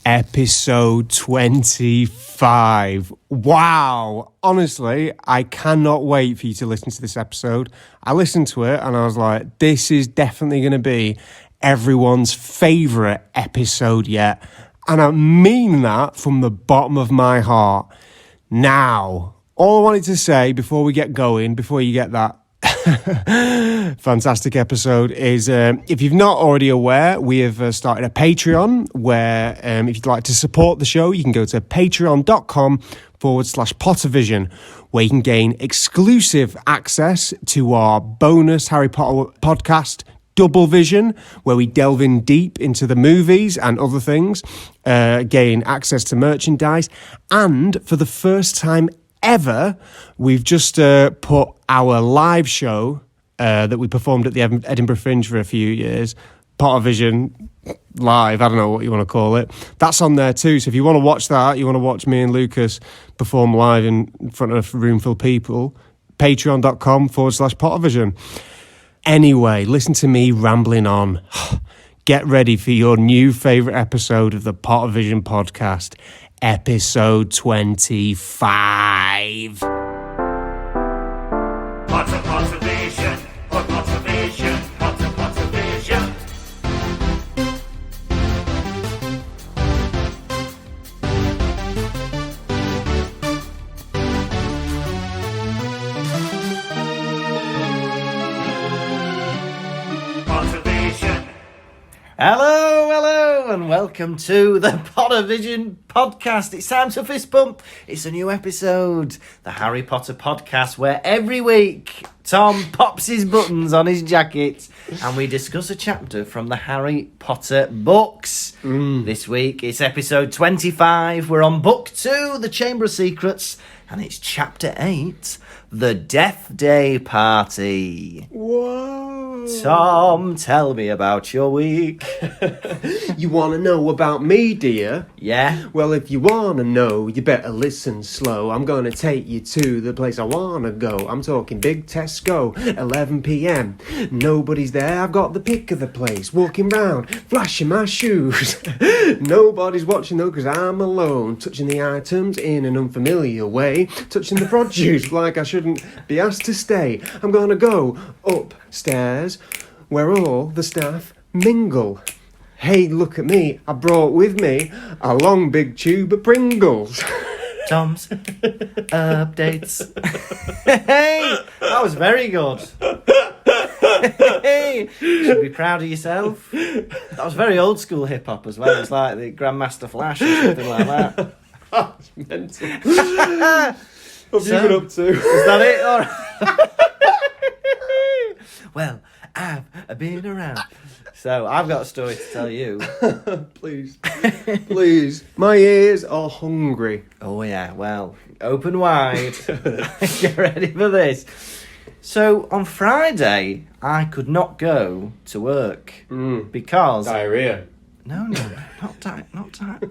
Episode 25. Wow. Honestly, I cannot wait for you to listen to this episode. I listened to it and I was like, this is definitely going to be everyone's favourite episode yet. And I mean that from the bottom of my heart. Now, all I wanted to say before we get going, before you get that fantastic episode is if you're not already aware, we have started a Patreon where if you'd like to support the show, you can go to patreon.com/Pottervision, where you can gain exclusive access to our bonus Harry Potter podcast, Double Vision, where we delve in deep into the movies and other things, gain access to merchandise, and for the first time ever, we've just put our live show that we performed at the Edinburgh Fringe for a few years, Pottervision Live, I don't know what you want to call it, that's on there too. So if you want to watch that, you want to watch me and Lukas perform live in front of a room full of people, patreon.com/Pottervision. Anyway, listen to me rambling on. Get ready for your new favourite episode of the Pottervision podcast, episode 25. Pottervision, Pottervision, Pottervision. Pottervision. Hello, and welcome to the Pottervision podcast. It's time to fist bump. It's a new episode, the Harry Potter podcast, where every week Tom pops his buttons on his jacket and we discuss a chapter from the Harry Potter books. This week it's episode 25. We're on book 2, The Chamber of Secrets, and it's chapter 8, The Deathday Party. Whoa. Tom, tell me about your week. You want to know about me, dear? Yeah? Well, if you want to know, you better listen slow. I'm going to take you to the place I want to go. I'm talking Big Tesco, 11 p.m. Nobody's there, I've got the pick of the place. Walking round, flashing my shoes. Nobody's watching though, because I'm alone. Touching the items in an unfamiliar way. Touching the produce like I shouldn't be asked to stay. I'm going to go upstairs where all the staff mingle. Hey, look at me, I brought with me a long big tube of Pringles. Tom's updates. Hey, that was very good. Hey, you should be proud of yourself. That was very old school hip hop as well. It's like the Grandmaster Flash or something like that. That's mental. What have you been up to? Is that it? All right. Well, I've been around. So, I've got a story to tell you. Please. Please. My ears are hungry. Oh, yeah. Well, open wide. Get ready for this. So, on Friday, I could not go to work because... Diarrhea. No, not diarrhea.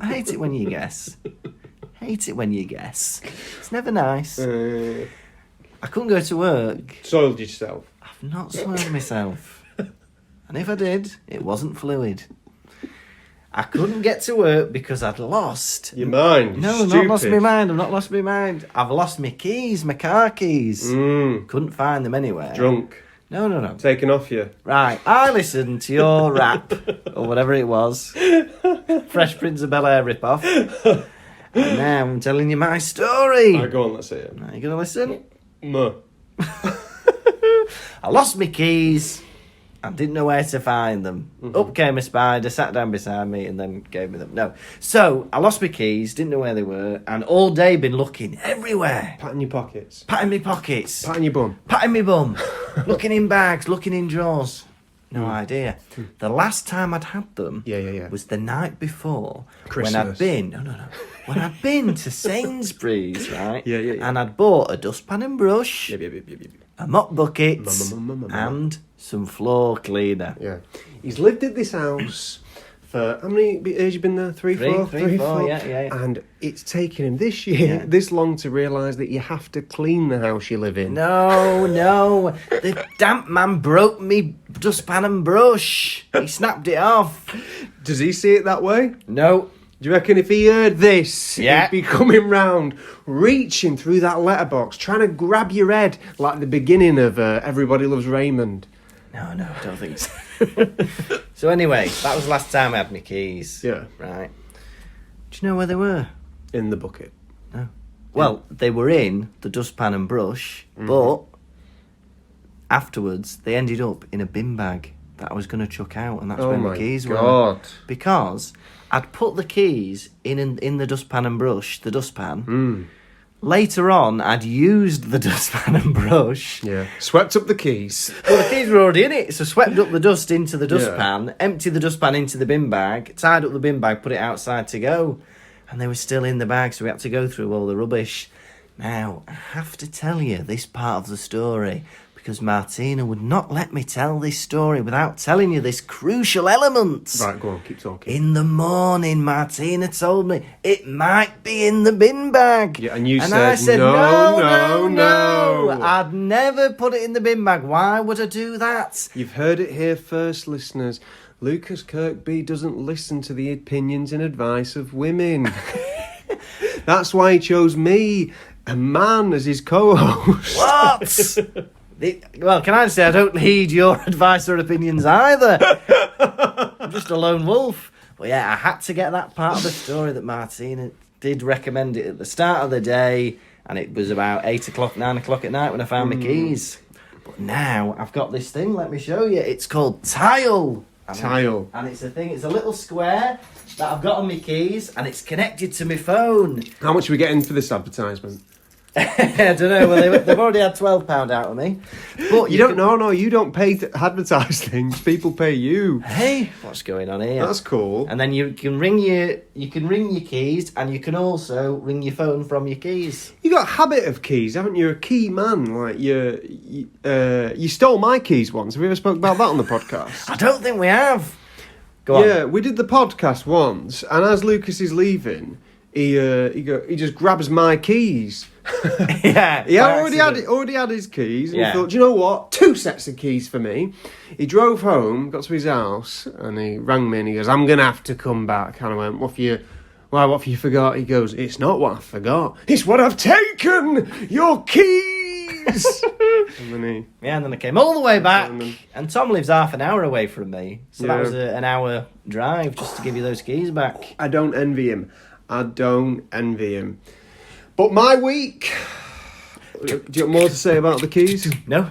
I hate it when you guess. Hate it when you guess. It's never nice. I couldn't go to work. Soiled yourself. I've not soiled myself. And if I did, it wasn't fluid. I couldn't get to work because I'd lost... Your mind? No, I've not lost my mind. I've not lost my mind. I've lost my keys, my car keys. Couldn't find them anywhere. Drunk? No. Taken off you? Right, I listened to your rap, or whatever it was. Fresh Prince of Bel-Air rip-off. And now I'm telling you my story. Alright, go on, let's hear it. Are you going to listen? No. I lost my keys. I didn't know where to find them. Up came a spider, sat down beside me, and then gave me them. No. So, I lost my keys, didn't know where they were, and all day been looking everywhere. Patting your pockets. Patting my pockets. Patting your bum. Patting my bum. Looking in bags, looking in drawers. No idea. The last time I'd had them was the night before. Christmas. When I'd been... No. When I'd been to Sainsbury's, right? Yeah. And I'd bought a dustpan and brush, a mop bucket, and some floor cleaner. Yeah. He's lived at this house for... How many years you been there? Three, four? Yeah. And it's taken him this year, this long to realise that you have to clean the house you live in. No. The damp man broke me dustpan and brush. He snapped it off. Does he see it that way? No. Do you reckon if he heard this, Yeah. he'd be coming round, reaching through that letterbox, trying to grab your head like the beginning of Everybody Loves Raymond? No, I don't think so. So anyway, that was the last time I had my keys. Yeah. Right. Do you know where they were? In the bucket. No. Well, they were in the dustpan and brush, but afterwards they ended up in a bin bag that I was going to chuck out, and that's where my keys were. Because I'd put the keys in the dustpan and brush, the dustpan. Later on, I'd used the dustpan and brush. Yeah. Swept up the keys. Well, the keys were already in it, so swept up the dust into the dustpan, emptied the dustpan into the bin bag, tied up the bin bag, put it outside to go. And they were still in the bag, so we had to go through all the rubbish. Now, I have to tell you this part of the story, because Martina would not let me tell this story without telling you this crucial element. Right, go on, keep talking. In the morning, Martina told me it might be in the bin bag. Yeah, and you I said, said, no. I'd never put it in the bin bag. Why would I do that? You've heard it here first, listeners. Lukas Kirkby doesn't listen to the opinions and advice of women. That's why he chose me, a man, as his co-host. What? Well, can I say I don't heed your advice or opinions either? I'm just a lone wolf. But yeah, I had to get that part of the story that Martina did recommend it at the start of the day, and it was about 8 o'clock, 9 o'clock at night when I found my keys. But now I've got this thing, let me show you. It's called Tile. Tile. And it's a little square that I've got on my keys, and it's connected to my phone. How much are we getting for this advertisement? I don't know. Well, they've already had £12 out of me. But You don't know, no, you don't pay to advertise things. People pay you. Hey, what's going on here? That's cool. And then you can ring your keys, and you can also ring your phone from your keys. You got a habit of keys, haven't you? You're a key man. Like you stole my keys once. Have we ever spoke about that on the podcast? I don't think we have. Go on. Yeah, we did the podcast once, and as Lukas is leaving, he just grabs my keys. Yeah. He by already accident. had his keys, and Yeah. he thought, do you know what? 2 sets of keys for me. He drove home, got to his house, and he rang me, and he goes, I'm gonna have to come back. And I went, what have you forgot? He goes, it's not what I forgot, it's what I've taken, your keys. And then Yeah, and then I came all the way back, And then- and Tom lives half an hour away from me, so that Yeah. was an hour drive just to give you those keys back. I don't envy him. But my week. Do you want more to say about the keys? No?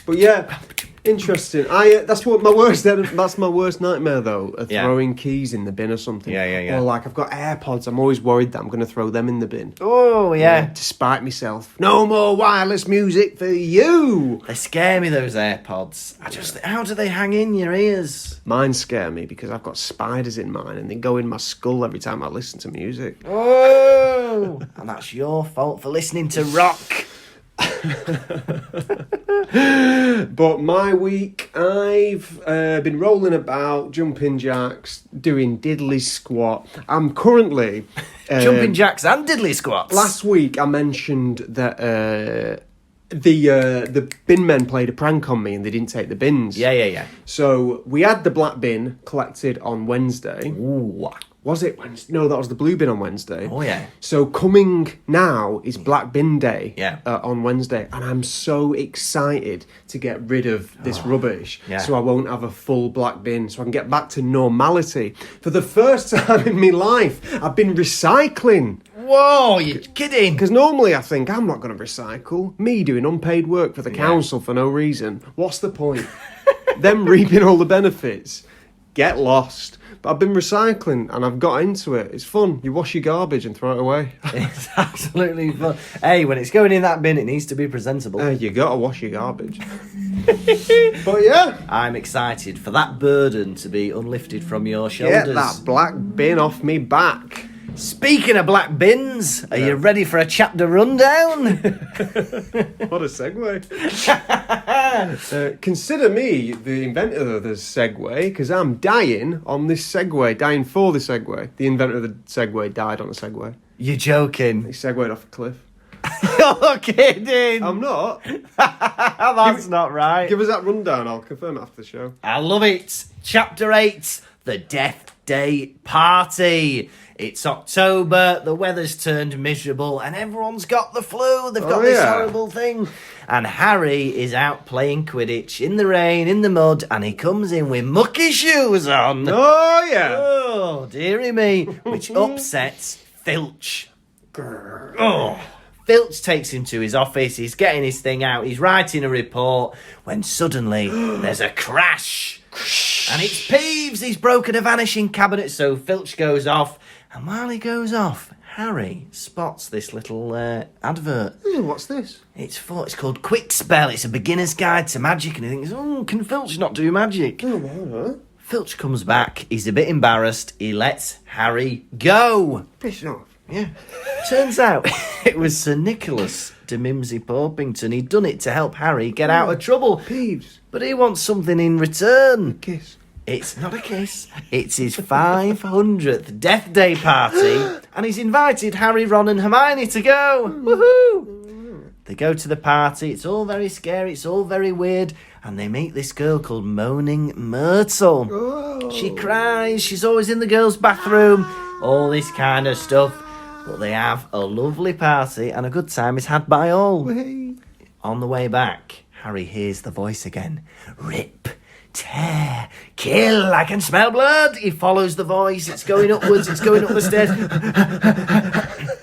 But yeah, interesting. That's my worst nightmare though. Yeah. Throwing keys in the bin or something. Yeah. Or like I've got AirPods. I'm always worried that I'm going to throw them in the bin. Oh, yeah. To spite myself. No more wireless music for you. They scare me, those AirPods. I just think, how do they hang in your ears? Mine scare me because I've got spiders in mine and they go in my skull every time I listen to music. Oh! And that's your fault for listening to rock. But my week, I've been rolling about, jumping jacks, doing diddly squat. I'm currently Jumping jacks and diddly squats. Last week I mentioned that the bin men played a prank on me and they didn't take the bins. Yeah. So we had the black bin collected on Wednesday. Ooh. Was it Wednesday? No, that was the blue bin on Wednesday. Oh, yeah. So coming now is Black Bin Day on Wednesday. And I'm so excited to get rid of this rubbish. Yeah. So I won't have a full black bin. So I can get back to normality. For the first time in my life, I've been recycling. Whoa, you're kidding. Because normally I think, I'm not going to recycle. Me doing unpaid work for the council for no reason. What's the point? Them reaping all the benefits. Get lost. But I've been recycling and I've got into it. It's fun. You wash your garbage and throw it away. It's absolutely fun. Hey, when it's going in that bin, it needs to be presentable. You got to wash your garbage. But yeah. I'm excited for that burden to be unlifted from your Get shoulders. that black bin off me back. Speaking of black bins, are you ready for a chapter rundown? What a segue. Consider me the inventor of the Segway, because I'm dying on this Segway, dying for the Segway. The inventor of the Segway died on a Segway. You're joking. He segwayed off a cliff. You're kidding. I'm not. That's not right. Give us that rundown, I'll confirm it after the show. I love it. Chapter 8, The Deathday. Deathday party. It's October, the weather's turned miserable, and everyone's got the flu. They've got this horrible thing. And Harry is out playing Quidditch in the rain, in the mud, and he comes in with mucky shoes on. Oh, yeah. Oh, dearie me. Which upsets Filch. Oh. Filch takes him to his office, he's getting his thing out, he's writing a report, when suddenly there's a crash. And it's Peeves, he's broken a vanishing cabinet, so Filch goes off. And while he goes off, Harry spots this little advert. What's this? It's called Quick Spell. It's a beginner's guide to magic. And he thinks, can Filch not do magic? Filch comes back. He's a bit embarrassed. He lets Harry go. Piss off. Yeah. Turns out it was Sir Nicholas de Mimsy Porpington. He'd done it to help Harry get out of trouble. Peeves. But he wants something in return. Kiss. It's not a kiss. It's his 500th Deathday party, and he's invited Harry, Ron and Hermione to go. Woohoo! They go to the party. It's all very scary. It's all very weird. And they meet this girl called Moaning Myrtle. Oh. She cries. She's always in the girls' bathroom. All this kind of stuff. But they have a lovely party, and a good time is had by all. Hey. On the way back, Harry hears the voice again. Rip. Tear, kill, I can smell blood. He follows the voice, it's going upwards, it's going up the stairs.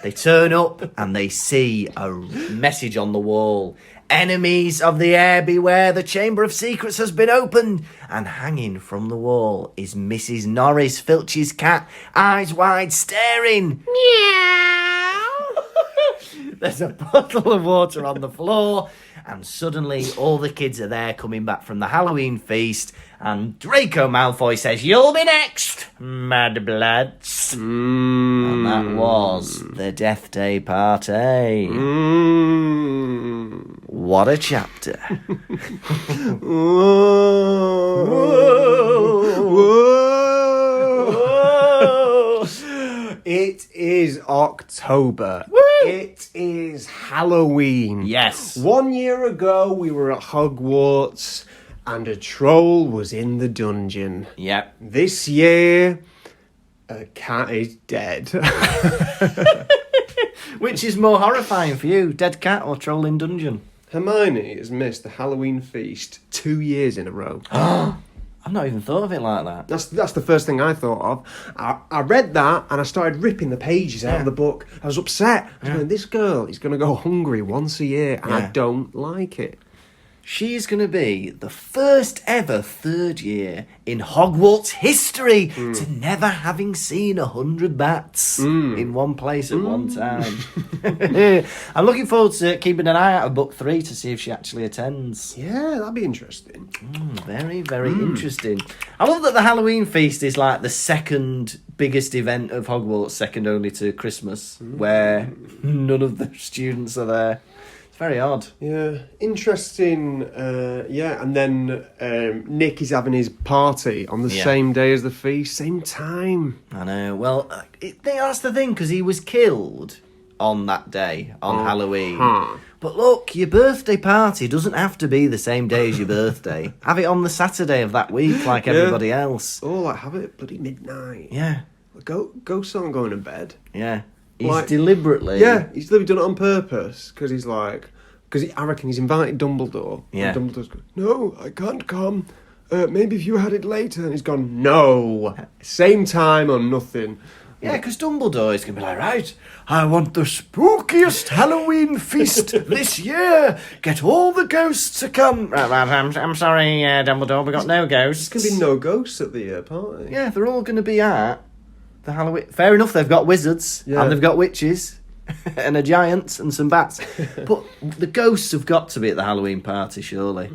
They turn up and they see a message on the wall. Enemies of the air, beware, the Chamber of Secrets has been opened. And hanging from the wall is Mrs. Norris, Filch's cat, eyes wide, staring. Meow. There's a bottle of water on the floor. And suddenly, all the kids are there coming back from the Halloween feast. And Draco Malfoy says, "You'll be next, mad bloods." And that was the Deathday party. What a chapter. It is October. Woo! It is Halloween. Yes. 1 year ago, we were at Hogwarts and a troll was in the dungeon. Yep. This year, a cat is dead. Which is more horrifying for you, dead cat or troll in dungeon? Hermione has missed the Halloween feast 2 years in a row. I've not even thought of it like that. That's the first thing I thought of. I read that and I started ripping the pages out of the book. I was upset. I was going, this girl is going to go hungry once a year and I don't like it. She's going to be the first ever third year in Hogwarts history to never having seen 100 bats in one place at one time. I'm looking forward to keeping an eye out of book 3 to see if she actually attends. Yeah, that'd be interesting. Very, very interesting. I love that the Halloween feast is like the second biggest event of Hogwarts, second only to Christmas, where none of the students are there. Very odd. Yeah, interesting. And then Nick is having his party on the same day as the feast, same time. I know. Well, that's the thing, because he was killed on that day, on Halloween. But look, your birthday party doesn't have to be the same day as your birthday. Have it on the Saturday of that week, like everybody else. Oh, like have it bloody midnight. Yeah. Ghosts aren't going to bed. Yeah. He's Like- deliberately... Yeah, he's deliberately done it on purpose because he's like, I reckon he's invited Dumbledore. Yeah. And Dumbledore's going, no, I can't come. Maybe if you had it later. And he's gone, no, same time or nothing. Yeah, because Dumbledore is going to be like, right, I want the spookiest Halloween feast this year. Get all the ghosts to come. Right, I'm sorry, Dumbledore, we got no ghosts. There's going to be no ghosts at the party. Yeah, they're all going to be at the Halloween. Fair enough, they've got wizards and they've got witches and a giant and some bats. But the ghosts have got to be at the Halloween party, surely.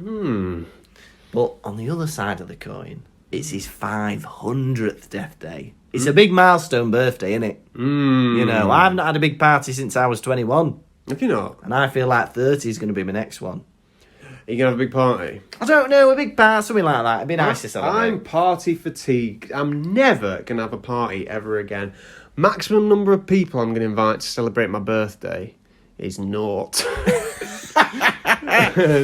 But on the other side of the coin, it's his 500th death day. It's a big milestone birthday, isn't it? You know, I've not had a big party since I was 21. Have you not? And I feel like 30 is going to be my next one. Are you going to have a big party? I don't know, a big party, something like that. It'd be nice to celebrate. I'm party fatigued. I'm never going to have a party ever again. Maximum number of people I'm going to invite to celebrate my birthday is 0.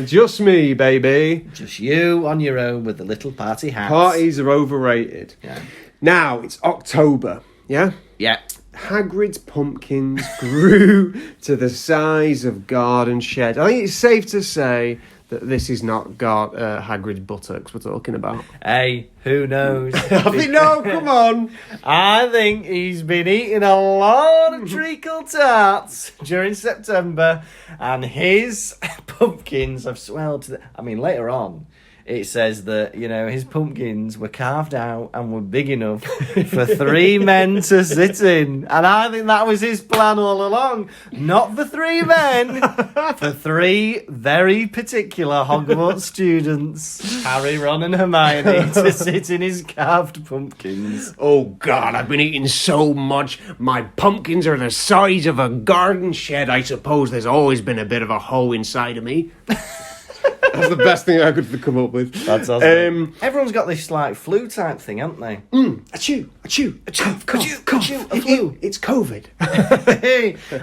Just me, baby. Just you on your own with the little party hats. Parties are overrated. Yeah. Now, it's October, yeah? Yeah. Hagrid's pumpkins grew to the size of garden shed. I think it's safe to say that this is not Hagrid's buttocks we're talking about. Hey, who knows? No, come on. I think he's been eating a lot of treacle tarts during September, and his pumpkins have swelled to later on, it says that, his pumpkins were carved out and were big enough for 3 men to sit in. And I think that was his plan all along. Not for 3 men, for 3 very particular Hogwarts students, Harry, Ron and Hermione, to sit in his carved pumpkins. Oh, God, I've been eating so much. My pumpkins are the size of a garden shed. I suppose there's always been a bit of a hole inside of me. That's the best thing I could come up with. That's awesome. Everyone's got this flu type thing, haven't they? Achoo, a flu. It's COVID.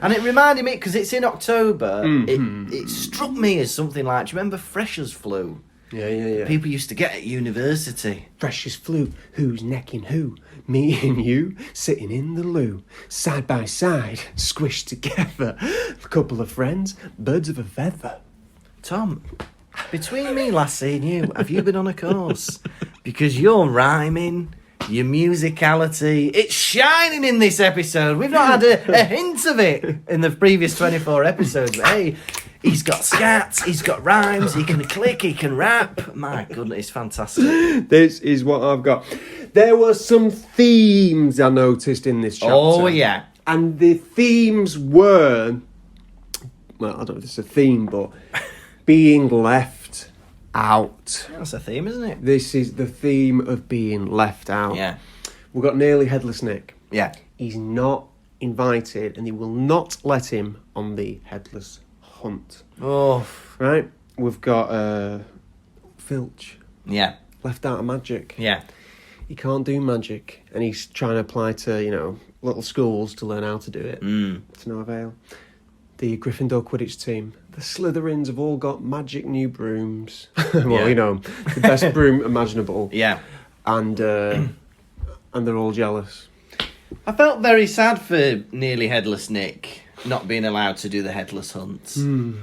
And it reminded me, because it's in October, it struck me as something like, do you remember Freshers' flu? Yeah. People used to get at university. Freshers' flu, who's necking who? Me and you, sitting in the loo, side by side, squished together. A couple of friends, birds of a feather. Tom, between me last seeing you, have you been on a course? Because your rhyming, your musicality, it's shining in this episode. We've not had a hint of it in the previous 24 episodes. But hey, he's got scats, he's got rhymes, he can click, he can rap. My goodness, it's fantastic. This is what I've got. There were some themes I noticed in this chapter. Oh, yeah. And the themes were, well, I don't know if it's a theme, but being left out. That's a theme, isn't it? This is the theme of being left out. Yeah. We've got Nearly Headless Nick. Yeah. He's not invited, and they will not let him on the headless hunt. Oh. Right? We've got Filch. Yeah. Left out of magic. Yeah. He can't do magic, and he's trying to apply to, little schools to learn how to do it. To no avail. The Gryffindor Quidditch team, the Slytherins have all got magic new brooms. Well, the best broom imaginable. Yeah. And they're all jealous. I felt very sad for Nearly Headless Nick not being allowed to do the headless hunt.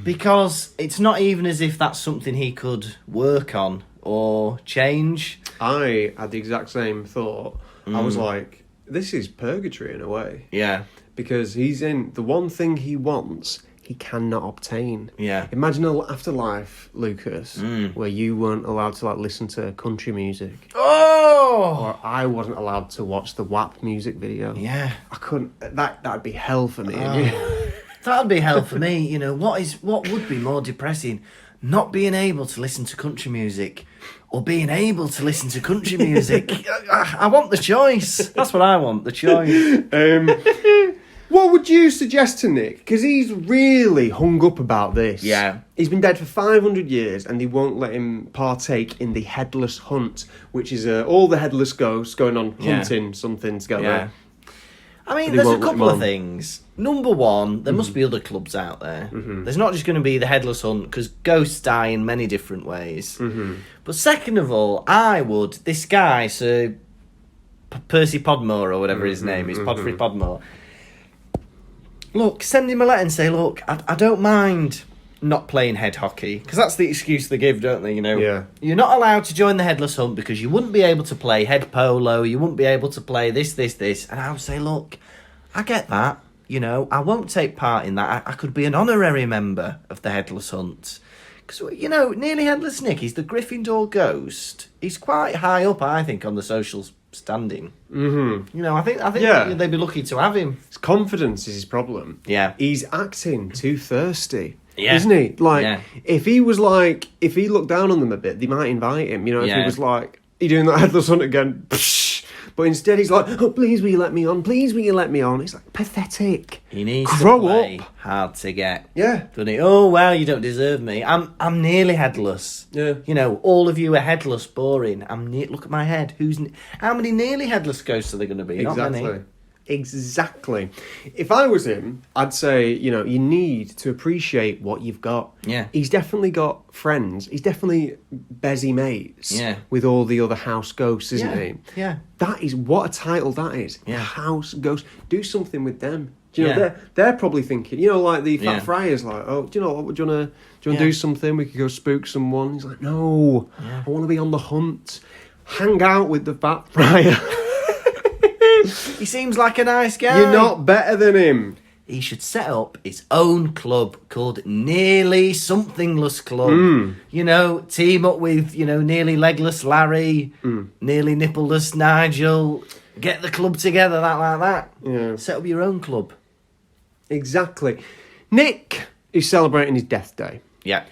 Because it's not even as if that's something he could work on or change. I had the exact same thought. I was like, this is purgatory in a way. Yeah. Because he's in the one thing he wants, he cannot obtain. Yeah. Imagine an afterlife, Lukas, where you weren't allowed to listen to country music. Oh! Or I wasn't allowed to watch the WAP music video. Yeah. I couldn't. That'd be hell for me. That'd be hell for me. What would be more depressing? Not being able to listen to country music or being able to listen to country music. I want the choice. That's what I want, the choice. What would you suggest to Nick? Because he's really hung up about this. Yeah. He's been dead for 500 years and they won't let him partake in the headless hunt, which is all the headless ghosts going on hunting something together. Yeah. I mean, But they there's a won't let couple him of on. things. Number one, there must be other clubs out there. There's not just going to be the headless hunt, because ghosts die in many different ways. But second of all, this guy, Sir Percy Podmore, or whatever his name is, Podfrey Podmore, look, send him a letter and say, look, I don't mind not playing head hockey, because that's the excuse they give, don't they? Yeah. You're not allowed to join the headless hunt because you wouldn't be able to play head polo, you wouldn't be able to play this. And I would say, look, I get that, I won't take part in that. I could be an honorary member of the headless hunt. Because, Nearly Headless Nick, he's the Gryffindor ghost. He's quite high up, I think, on the social standing. I think they'd be lucky to have him. His confidence is his problem. Yeah. He's acting too thirsty. Yeah. Isn't he? Yeah. if he looked down on them a bit, they might invite him. If Yeah. he was like, you doing that headless hunt again? Psh. But instead he's like, oh, please will you let me on? Please will you let me on? It's like, pathetic. He needs Grow to play up. hard to get. Yeah. Doesn't he? Oh, well, you don't deserve me. I'm nearly headless. Yeah. All of you are headless, boring. Look at my head. How many nearly headless ghosts are there going to be? Not Exactly. many. Exactly. If I was him, I'd say, you know, you need to appreciate what you've got. Yeah. He's definitely got friends. He's definitely busy mates with all the other house ghosts, isn't he? Yeah. That is, what a title that is. Yeah. House ghosts. Do something with them. Do you know, they're probably thinking, you know, like the Fat Friar's like, oh, do you know what, do you want to do something? We could go spook someone. He's like, no, I want to be on the hunt. Hang out with the Fat Friar. He seems like a nice guy. You're not better than him. He should set up his own club called Nearly Somethingless Club. You know, team up with, you know, Nearly Legless Larry, Nearly Nippleless Nigel. Get the club together, like that. Yeah. Set up your own club. Exactly. Nick is celebrating his death day. Yeah.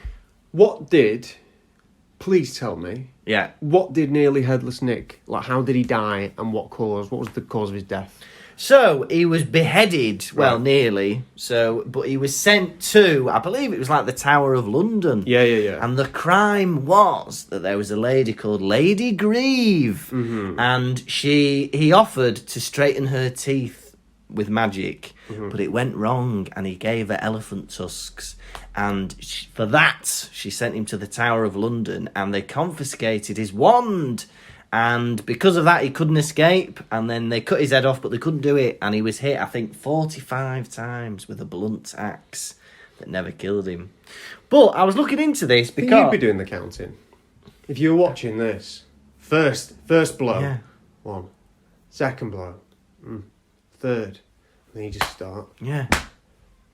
Please tell me, Yeah. what did Nearly Headless Nick, like, how did he die and what was the cause of his death? So, he was beheaded, well, nearly, but he was sent to, I believe it was like the Tower of London. Yeah. And the crime was that there was a lady called Lady Grieve, and he offered to straighten her teeth with magic, but it went wrong, and he gave her elephant tusks, and for that, she sent him to the Tower of London, and they confiscated his wand. And because of that, he couldn't escape. And then they cut his head off, but they couldn't do it. And he was hit, I think, 45 times with a blunt axe that never killed him. But I was looking into this because... You'd be doing the counting. If you were watching this. First blow. Yeah. 1. Second blow. 3rd. And then you just start. Yeah.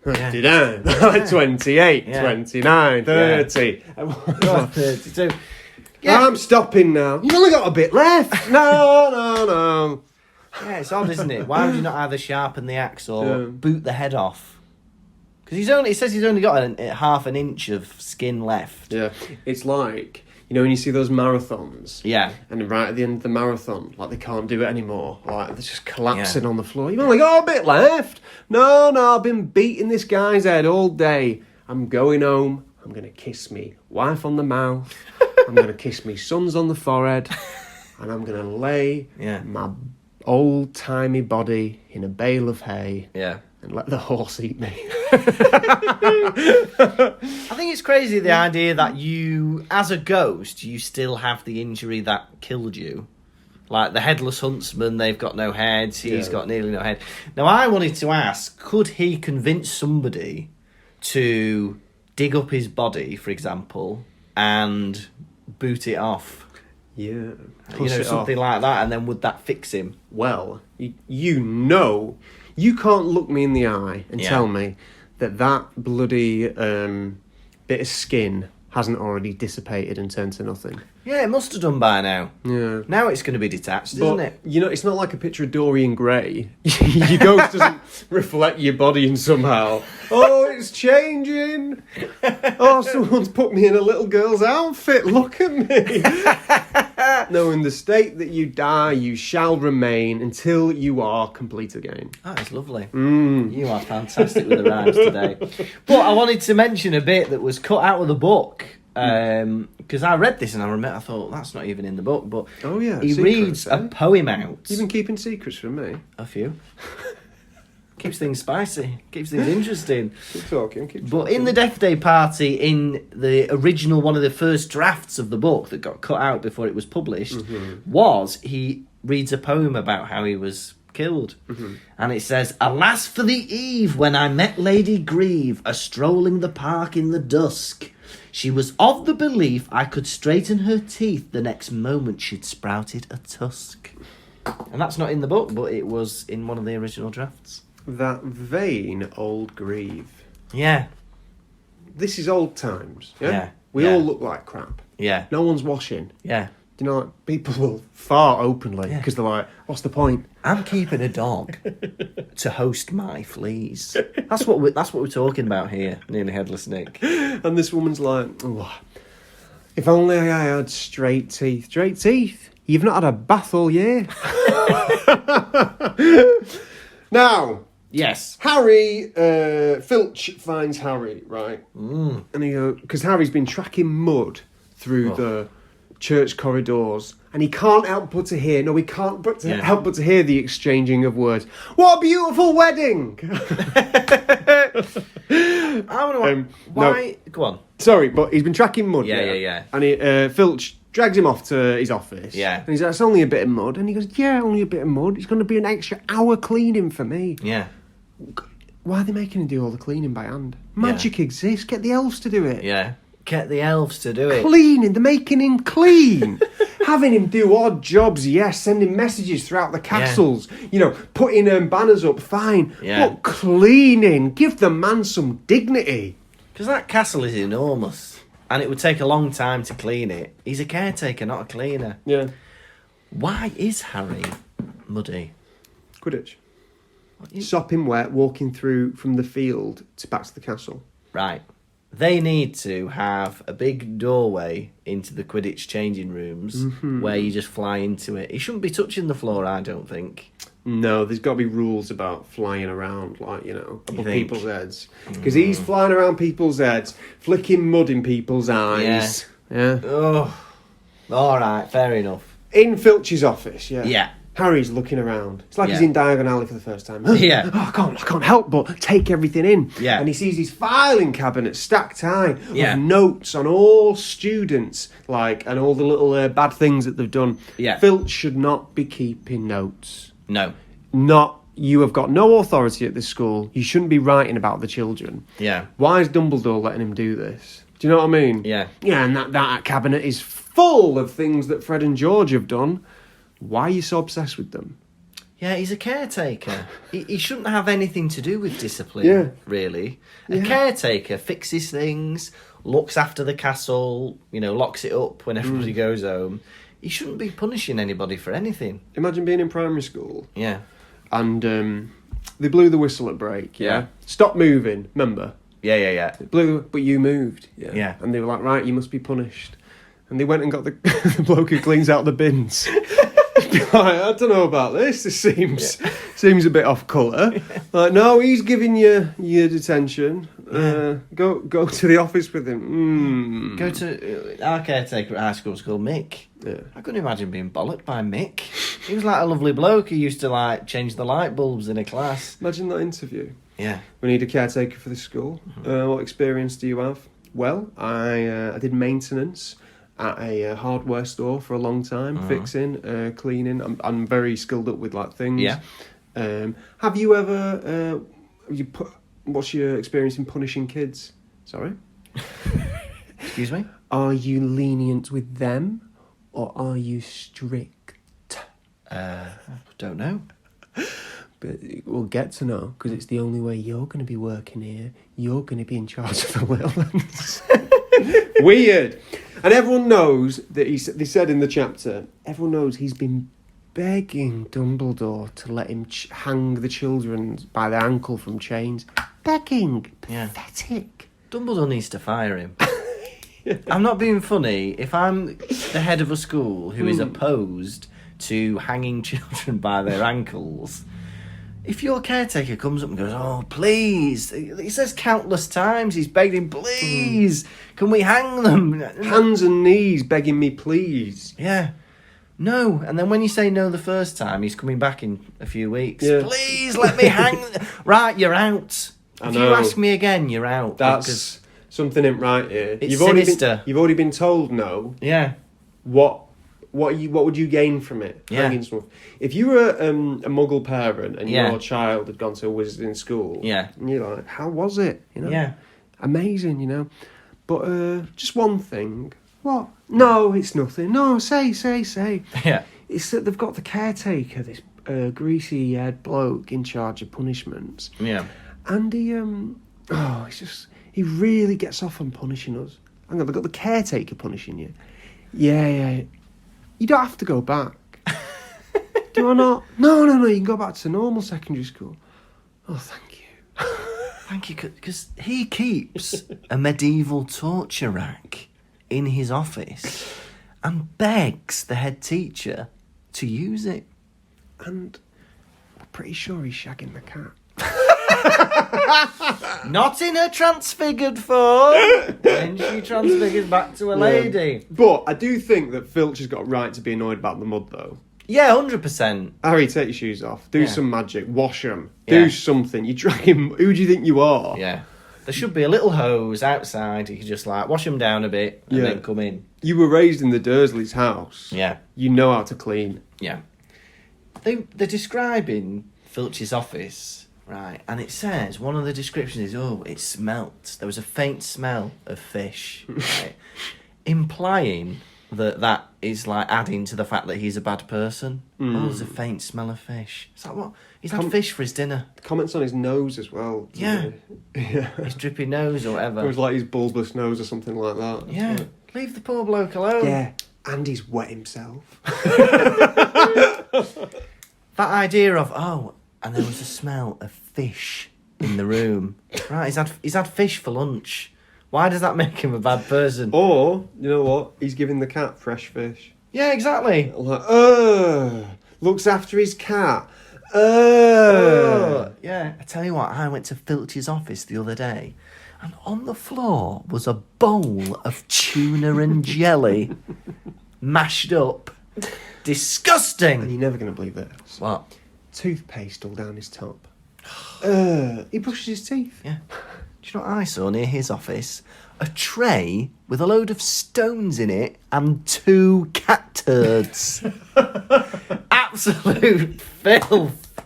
29. 28. Yeah. 29. 30. 32. I'm stopping now. You've only got a bit left. No. Yeah, it's odd, isn't it? Why would you not either sharpen the axe or boot the head off? Because it says he's only got half an inch of skin left. Yeah, it's like, you know, when you see those marathons. Yeah. And right at the end of the marathon, like, they can't do it anymore. Like, they're just collapsing on the floor. You've only got a bit left. No, I've been beating this guy's head all day. I'm going home. I'm going to kiss me wife on the mouth. I'm going to kiss me sons on the forehead. And I'm going to lay my old-timey body in a bale of hay. Yeah. And let the horse eat me. I think it's crazy, the idea that you, as a ghost, you still have the injury that killed you. Like the Headless Huntsman, they've got no heads. He's got nearly no head. Now, I wanted to ask, could he convince somebody to dig up his body, for example, and boot it off? Yeah. You know, something like that, and then would that fix him? Well, you know, you can't look me in the eye and tell me that bloody bit of skin hasn't already dissipated and turned to nothing. Yeah, it must have done by now. Yeah. Now it's going to be detached, isn't it? You know, it's not like a picture of Dorian Gray. Your ghost doesn't reflect your body in somehow. Oh, it's changing. Oh, someone's put me in a little girl's outfit. Look at me. No, in the state that you die, you shall remain until you are complete again. Oh, it's lovely. You are fantastic with the rhymes today. But I wanted to mention a bit that was cut out of the book. Because I read this and I thought, that's not even in the book. But he reads a poem out. You've been keeping secrets from me. A few. Keeps things spicy. Keeps things interesting. Keep talking. But in the Deathday party, in the original, one of the first drafts of the book that got cut out before it was published, he reads a poem about how he was killed. And it says, "Alas for the eve when I met Lady Grieve, a-strolling the park in the dusk. She was of the belief I could straighten her teeth the next moment she'd sprouted a tusk." And that's not in the book, but it was in one of the original drafts. That vain old Grieve. Yeah. This is old times. Yeah. We Yeah. all look like crap. Yeah. No one's washing. Yeah. You know, like, people will fart openly because they're like, what's the point? I'm keeping a dog to host my fleas. That's what we're talking about here, Nearly Headless Nick. And this woman's like, oh, if only I had straight teeth. Straight teeth? You've not had a bath all year? Now, Yes. Harry, Filch finds Harry, right? And he goes, because Harry's been tracking mud through the church corridors, and he can't help but to hear. No, he can't but to help but to hear the exchanging of words. What a beautiful wedding! I wonder why. No. Go on. Sorry, but he's been tracking mud. Yeah. And Filch drags him off to his office. Yeah. And he's like, it's only a bit of mud. And he goes, yeah, only a bit of mud. It's going to be an extra hour cleaning for me. Yeah. Why are they making him do all the cleaning by hand? Magic exists. Get the elves to do it. Yeah. Get the elves to do it. Cleaning. They're making him clean. Having him do odd jobs, yes. Sending messages throughout the castles. You know, putting banners up, fine. Yeah. But cleaning. Give the man some dignity. Because that castle is enormous. And it would take a long time to clean it. He's a caretaker, not a cleaner. Yeah. Why is Harry muddy? Quidditch. Sopping wet, walking through from the field back to the castle. Right. They need to have a big doorway into the Quidditch changing rooms where you just fly into it. He shouldn't be touching the floor, I don't think. No, there's got to be rules about flying around, like, above think? people's heads. Because he's flying around people's heads, flicking mud in people's eyes. Yeah. Oh. All right, fair enough. In Filch's office, yeah. Yeah. Harry's looking around. It's like Yeah. he's in Diagon Alley for the first time. Yeah. Oh, I can't help but take everything in. Yeah. And he sees his filing cabinet stacked high Yeah. of notes on all students, and all the little bad things that they've done. Yeah. Filch should not be keeping notes. No. You have got no authority at this school. You shouldn't be writing about the children. Yeah. Why is Dumbledore letting him do this? Do you know what I mean? Yeah. Yeah, and that cabinet is full of things that Fred and George have done. Why are you so obsessed with them? Yeah, he's a caretaker. He shouldn't have anything to do with discipline, really. A caretaker fixes things, looks after the castle, locks it up when everybody goes home. He shouldn't be punishing anybody for anything. Imagine being in primary school. Yeah. And they blew the whistle at break, Yeah. Stop moving, remember? Yeah. But you moved. Yeah. And they were like, right, you must be punished. And they went and got the, the bloke who cleans out the bins. I don't know about this. This seems a bit off colour. Like, no, he's giving you your detention. Go to the office with him. Go to our caretaker at high school was called Mick. Yeah. I couldn't imagine being bollocked by Mick. He was like a lovely bloke who used to change the light bulbs in a class. Imagine that interview. Yeah. We need a caretaker for the school. What experience do you have? Well, I did maintenance at a hardware store for a long time, fixing, cleaning. I'm very skilled up with things. Yeah. Have you ever what's your experience in punishing kids? Sorry? Excuse me? Are you lenient with them or are you strict? Don't know. But we'll get to know, because it's the only way you're going to be working here. You're going to be in charge of the little ones. Weird. And everyone knows that they said in the chapter, everyone knows he's been begging Dumbledore to let him hang the children by the ankle from chains. Begging. Yeah. Pathetic. Dumbledore needs to fire him. I'm not being funny. If I'm the head of a school who is opposed to hanging children by their ankles, if your caretaker comes up and goes, oh, please, he says countless times, he's begged him, please, can we hang them? Hands and knees begging me, please. Yeah. No. And then when you say no the first time, he's coming back in a few weeks. Yeah. Please let me hang. Right, you're out. If you ask me again, you're out. That's something ain't right here. It's sinister. You've already been told no. Yeah. What would you gain from it? Yeah. Hanging someone. If you were a Muggle parent and Yeah. your child had gone to a wizarding school, Yeah. and you're like, how was it? Yeah. Amazing, But just one thing. What? No, it's nothing. No, say. Yeah. It's that they've got the caretaker, this greasy-haired bloke in charge of punishments. Yeah. And he really gets off on punishing us. Hang on, they've got the caretaker punishing you. Yeah. You don't have to go back. Do I not? No, you can go back to normal secondary school. Oh, thank you. Thank you, because he keeps a medieval torture rack in his office and begs the head teacher to use it. And I'm pretty sure he's shagging the cat. Not in her transfigured form. When she transfigures back to a lady. But I do think that Filch has got a right to be annoyed about the mud, though. Yeah, 100%. Harry, take your shoes off. Do Yeah. some magic. Wash them. Yeah. Do something. You drag him. Who do you think you are? Yeah. There should be a little hose outside. You can just like wash them down a bit and then come in. You were raised in the Dursleys' house. Yeah. You know how to clean. Yeah. They're describing Filch's office, right? And it says, one of the descriptions is, oh, it smelt. There was a faint smell of fish, right? Implying that is like adding to the fact that he's a bad person. Oh, there's a faint smell of fish. It's like, what? He's had fish for his dinner. Comments on his nose as well. Yeah. Yeah. His drippy nose or whatever. It was like his bulbous nose or something like that. Yeah. That's right. Leave the poor bloke alone. Yeah. And he's wet himself. That idea of, and there was a smell of fish in the room. Right, he's had fish for lunch. Why does that make him a bad person? Or, you know what? He's giving the cat fresh fish. Yeah, exactly. Like, looks after his cat. Yeah. I tell you what, I went to Filch's office the other day, and on the floor was a bowl of tuna and jelly, mashed up. Disgusting. And you're never going to believe this. What? Toothpaste all down his top. He brushes his teeth. Yeah. Do you know what I saw near his office? A tray with a load of stones in it and 2 cat turds. Absolute filth.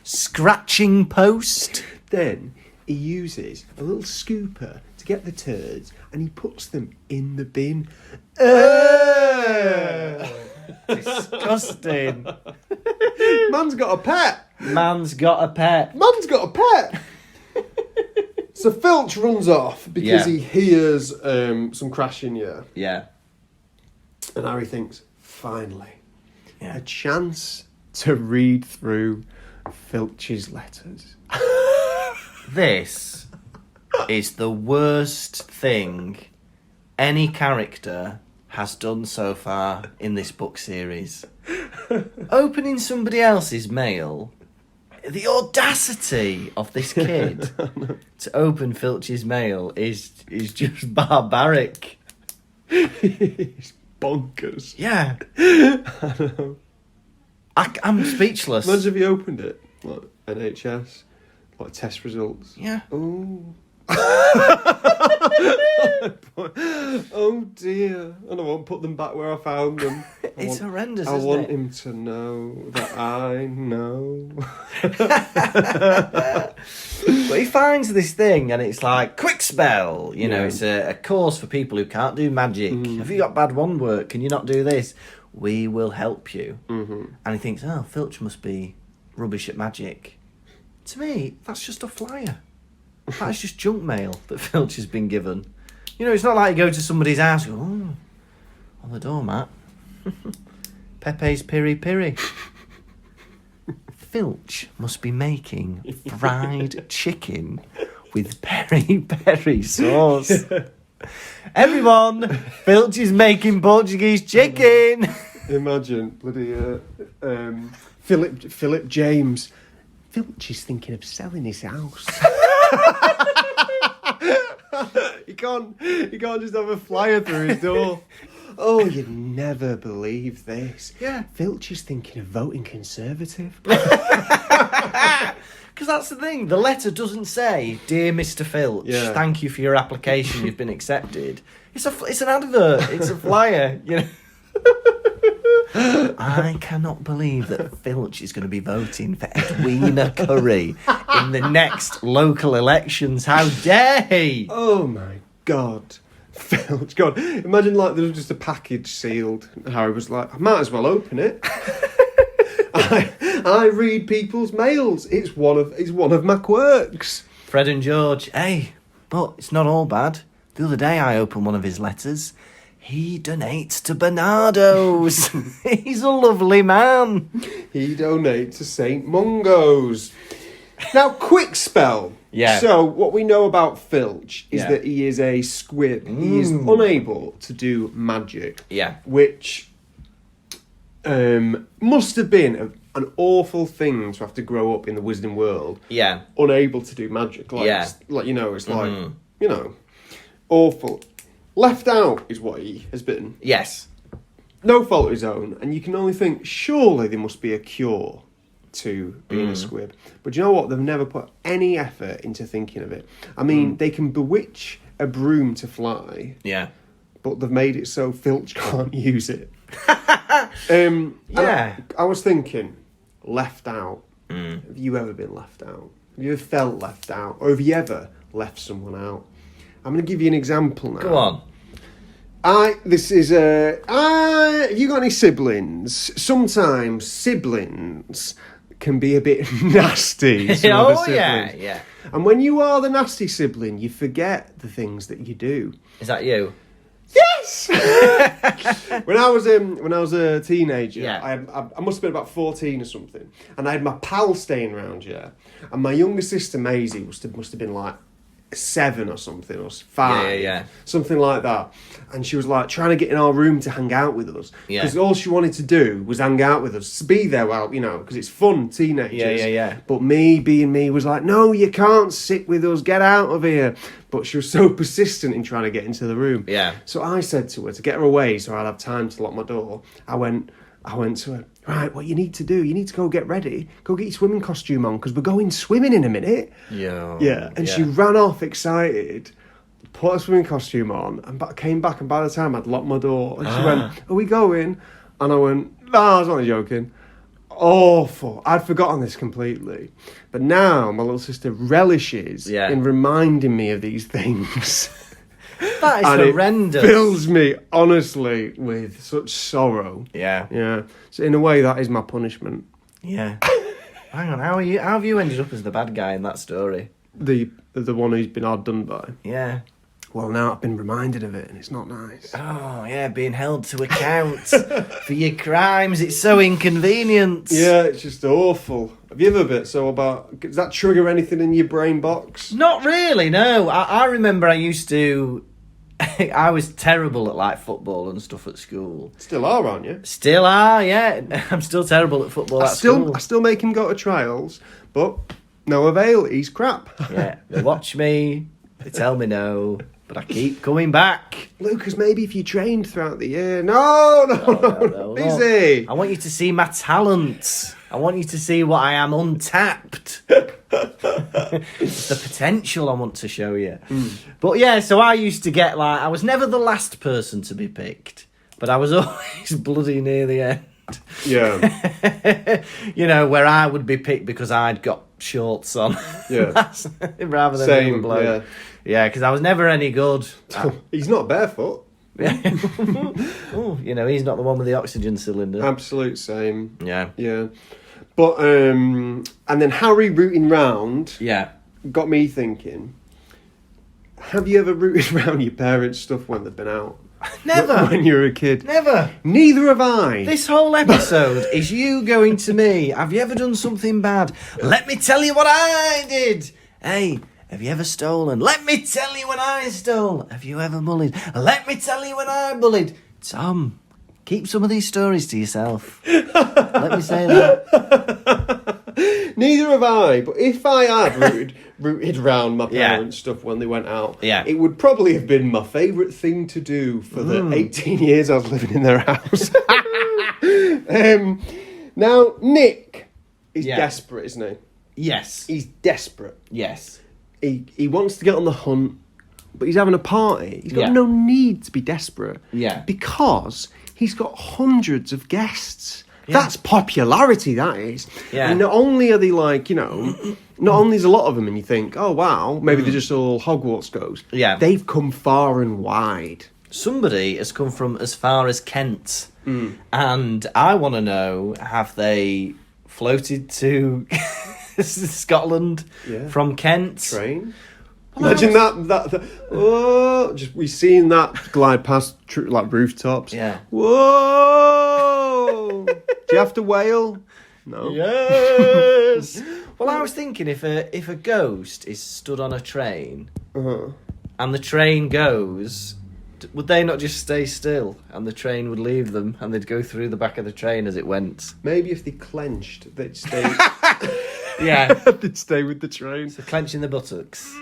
Scratching post. Then he uses a little scooper to get the turds and he puts them in the bin. Disgusting. Man's got a pet. Man's got a pet. Man's got a pet. So Filch runs off because he hears some crashing, Yeah. And Harry thinks, finally, a chance to read through Filch's letters. This is the worst thing any character has done so far in this book series. Opening somebody else's mail, the audacity of this kid to open Filch's mail is just barbaric. It's bonkers. Yeah. I know. I'm speechless. Imagine if he opened it, like NHS, like test results. Yeah. Oh. Oh dear. And I won't put them back where I found them. It's horrendous, I isn't want it? him to know that I know. But he finds this thing and it's like, quick spell. You know, Yeah. it's a course for people who can't do magic. Have you got bad wand work? Can you not do this? We will help you. Mm-hmm. And he thinks, oh, Filch must be rubbish at magic. To me, that's just a flyer. That's just junk mail that Filch has been given. You know, it's not like you go to somebody's house and go, oh, on the doormat. Pepe's piri piri. Filch must be making fried chicken with peri peri sauce. Everyone, Filch is making Portuguese chicken. Imagine bloody Philip James. Filch is thinking of selling his house. He can't just have a flyer through his door. Oh, you'd never believe this. Yeah. Filch is thinking of voting Conservative. Because that's the thing. The letter doesn't say, "Dear Mr. Filch, Yeah. thank you for your application. You've been accepted." It's an advert. It's a flyer. You know. I cannot believe that Filch is going to be voting for Edwina Curry in the next local elections. How dare he? Oh my God. Filch, God. Imagine like there was just a package sealed. And Harry was like, I might as well open it. I read people's mails. It's one of my quirks. Fred and George, hey, but it's not all bad. The other day I opened one of his letters. He donates to Bernardo's. He's a lovely man. He donates to St. Mungo's. Now, quick spell. Yeah. So, what we know about Filch is Yeah. that he is a squib. He is unable to do magic. Yeah. Which must have been an awful thing to have to grow up in the wizarding world. Yeah. Unable to do magic. Like, Yeah. like it's like, awful. Left out is what he has been. Yes. No fault of his own. And you can only think, surely there must be a cure to being a squib. But you know what? They've never put any effort into thinking of it. I mean, they can bewitch a broom to fly. Yeah. But they've made it so Filch can't use it. I was thinking, left out. Have you ever been left out? Have you ever felt left out? Or have you ever left someone out? I'm going to give you an example now. Go on. Have you got any siblings? Sometimes siblings can be a bit nasty. Yeah. And when you are the nasty sibling, you forget the things that you do. Is that you? Yes. when I was a teenager, Yeah. I must have been about 14 or something, and I had my pal staying around here, and my younger sister Maisie must have been like 7 or something, or 5, Yeah. something like that. And she was like trying to get in our room to hang out with us, because all she wanted to do was hang out with us, to be there while because it's fun, teenagers. Yeah. But me being me was like, no, you can't sit with us, get out of here. But she was so persistent in trying to get into the room. Yeah. So I said to her, to get her away so I'd have time to lock my door, I went to her, right, what you need to do, you need to go get ready, go get your swimming costume on, because we're going swimming in a minute. Yeah. And she ran off excited, put her swimming costume on, and came back, and by the time I'd locked my door, and she went, are we going? And I went, no, I was only joking. Awful. I'd forgotten this completely. But now my little sister relishes in reminding me of these things. That is and horrendous. It fills me, honestly, with such sorrow. Yeah. So in a way, that is my punishment. Yeah. Hang on, how have you ended up as the bad guy in that story? The one who's been hard done by. Yeah. Well, now I've been reminded of it, and it's not nice. Oh, yeah, being held to account for your crimes. It's so inconvenient. Yeah, it's just awful. Have you ever been does that trigger anything in your brain box? Not really, no. I remember I used to... I was terrible at, like, football and stuff at school. Still are, aren't you? Still are, yeah. I'm still terrible at football at school. I still make him go to trials, but no avail, he's crap. Yeah, they watch me, they tell me no... But I keep coming back. Lukas, maybe if you trained throughout the year. No. Busy. I want you to see my talent. I want you to see what I am untapped. It's the potential I want to show you. But yeah, so I used to get I was never the last person to be picked, but I was always bloody near the end. Yeah. Where I would be picked because I'd got shorts on. Yeah. Rather than Same, bloke. yeah. Yeah, because I was never any good. He's not barefoot. Oh, he's not the one with the oxygen cylinder. Absolute same. Yeah. Yeah. But, and then Harry rooting round got me thinking, have you ever rooted round your parents' stuff when they've been out? Never. When you were a kid? Never. Neither have I. This whole episode is you going to me, have you ever done something bad? Let me tell you what I did. Hey, have you ever stolen? Let me tell you when I stole. Have you ever bullied? Let me tell you when I bullied. Tom, keep some of these stories to yourself. Let me say that. Neither have I, but if I had rooted round my parents' stuff when they went out, it would probably have been my favourite thing to do for the 18 years I was living in their house. Now, Nick is desperate, isn't he? Yes. He's desperate. Yes. He wants to get on the hunt, but he's having a party. He's got no need to be desperate. Yeah. Because he's got hundreds of guests. Yeah. That's popularity, that is. Yeah. And not only are they not only is a lot of them and you think, oh wow, maybe they're just all Hogwarts goes. Yeah. They've come far and wide. Somebody has come from as far as Kent. And I want to know, have they floated to Scotland from Kent? Train? Imagine that. We've seen that glide past rooftops. Yeah. Whoa! Do you have to wail? No. Yes. Well, I was thinking if a ghost is stood on a train and the train goes Would they not just stay still and the train would leave them and they'd go through the back of the train as it went? Maybe if they clenched, they'd stay. Yeah. They'd stay with the train. So clenching the buttocks.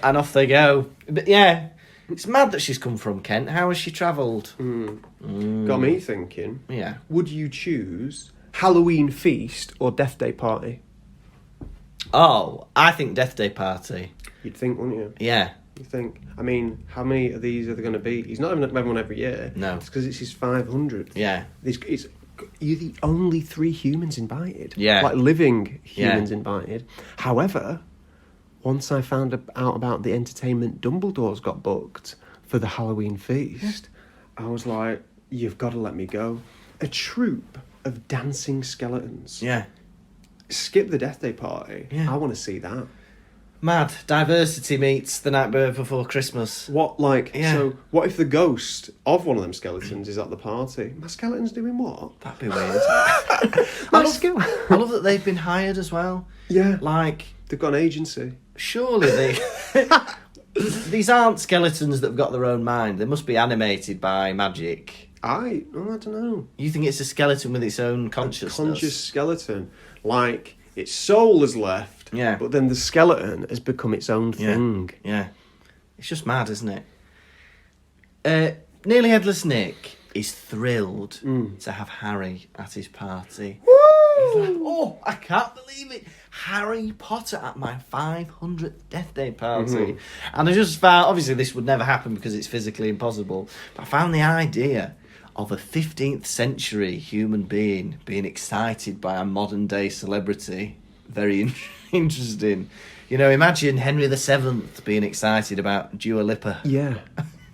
And off they go. But yeah, it's mad that she's come from Kent. How has she travelled? Got me thinking. Yeah. Would you choose Halloween feast or Deathday party? Oh, I think Deathday party. You'd think, wouldn't you? Yeah. You think? I mean, how many of these are there going to be? He's not having one every year. No. It's because it's his 500th. Yeah. You're the only 3 humans invited. Yeah. Like living humans invited. However, once I found out about the entertainment Dumbledore's got booked for the Halloween feast, I was like, you've got to let me go. A troupe of dancing skeletons. Yeah. Skip the Deathday party. Yeah. I want to see that. Mad. Diversity meets the night before Christmas. What, like, Yeah. so what if the ghost of one of them skeletons is at the party? My skeleton's doing what? That'd be weird. My I love that they've been hired as well. Yeah. Like, They've got an agency. surely they... These aren't skeletons that have got their own mind. They must be animated by magic. I don't know. You think it's a skeleton with its own consciousness? Conscious skeleton. Like, its soul has left, Yeah. but then the skeleton has become its own thing. Yeah. It's just mad, isn't it? Nearly Headless Nick is thrilled to have Harry at his party. He's like, oh, I can't believe it. Harry Potter at my 500th Death Day party. And I just found, obviously this would never happen because it's physically impossible, but I found the idea of a 15th century human being excited by a modern day celebrity very interesting. You know, imagine Henry VII being excited about Dua Lipa. Yeah.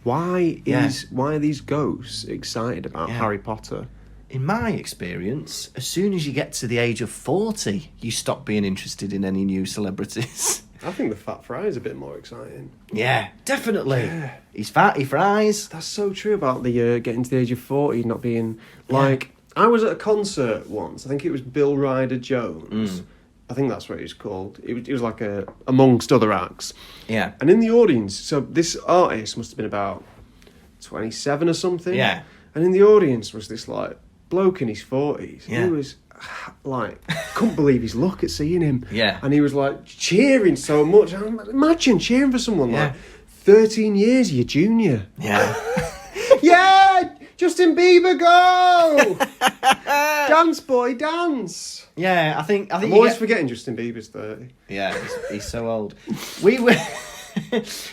Why are these ghosts excited about Harry Potter? In my experience, as soon as you get to the age of 40, you stop being interested in any new celebrities. I think the Fat Fry is a bit more exciting. Yeah, definitely. Yeah. He's fat, he fries. That's so true about the getting to the age of 40 not being like... I was at a concert once. I think it was Bill Ryder Jones. I think that's what it was called. It was like amongst other acts. Yeah. And in the audience, so this artist must have been about 27 or something. Yeah. And in the audience was this like bloke in his 40s. Yeah. He was like, couldn't believe his luck at seeing him. Yeah. And he was like cheering so much. Imagine cheering for someone like 13 years your junior. Yeah. Yeah, Justin Bieber, go! Dance, boy, dance. Yeah, I think I'm you always get- forgetting Justin Bieber's 30. Yeah, he's so old. We were...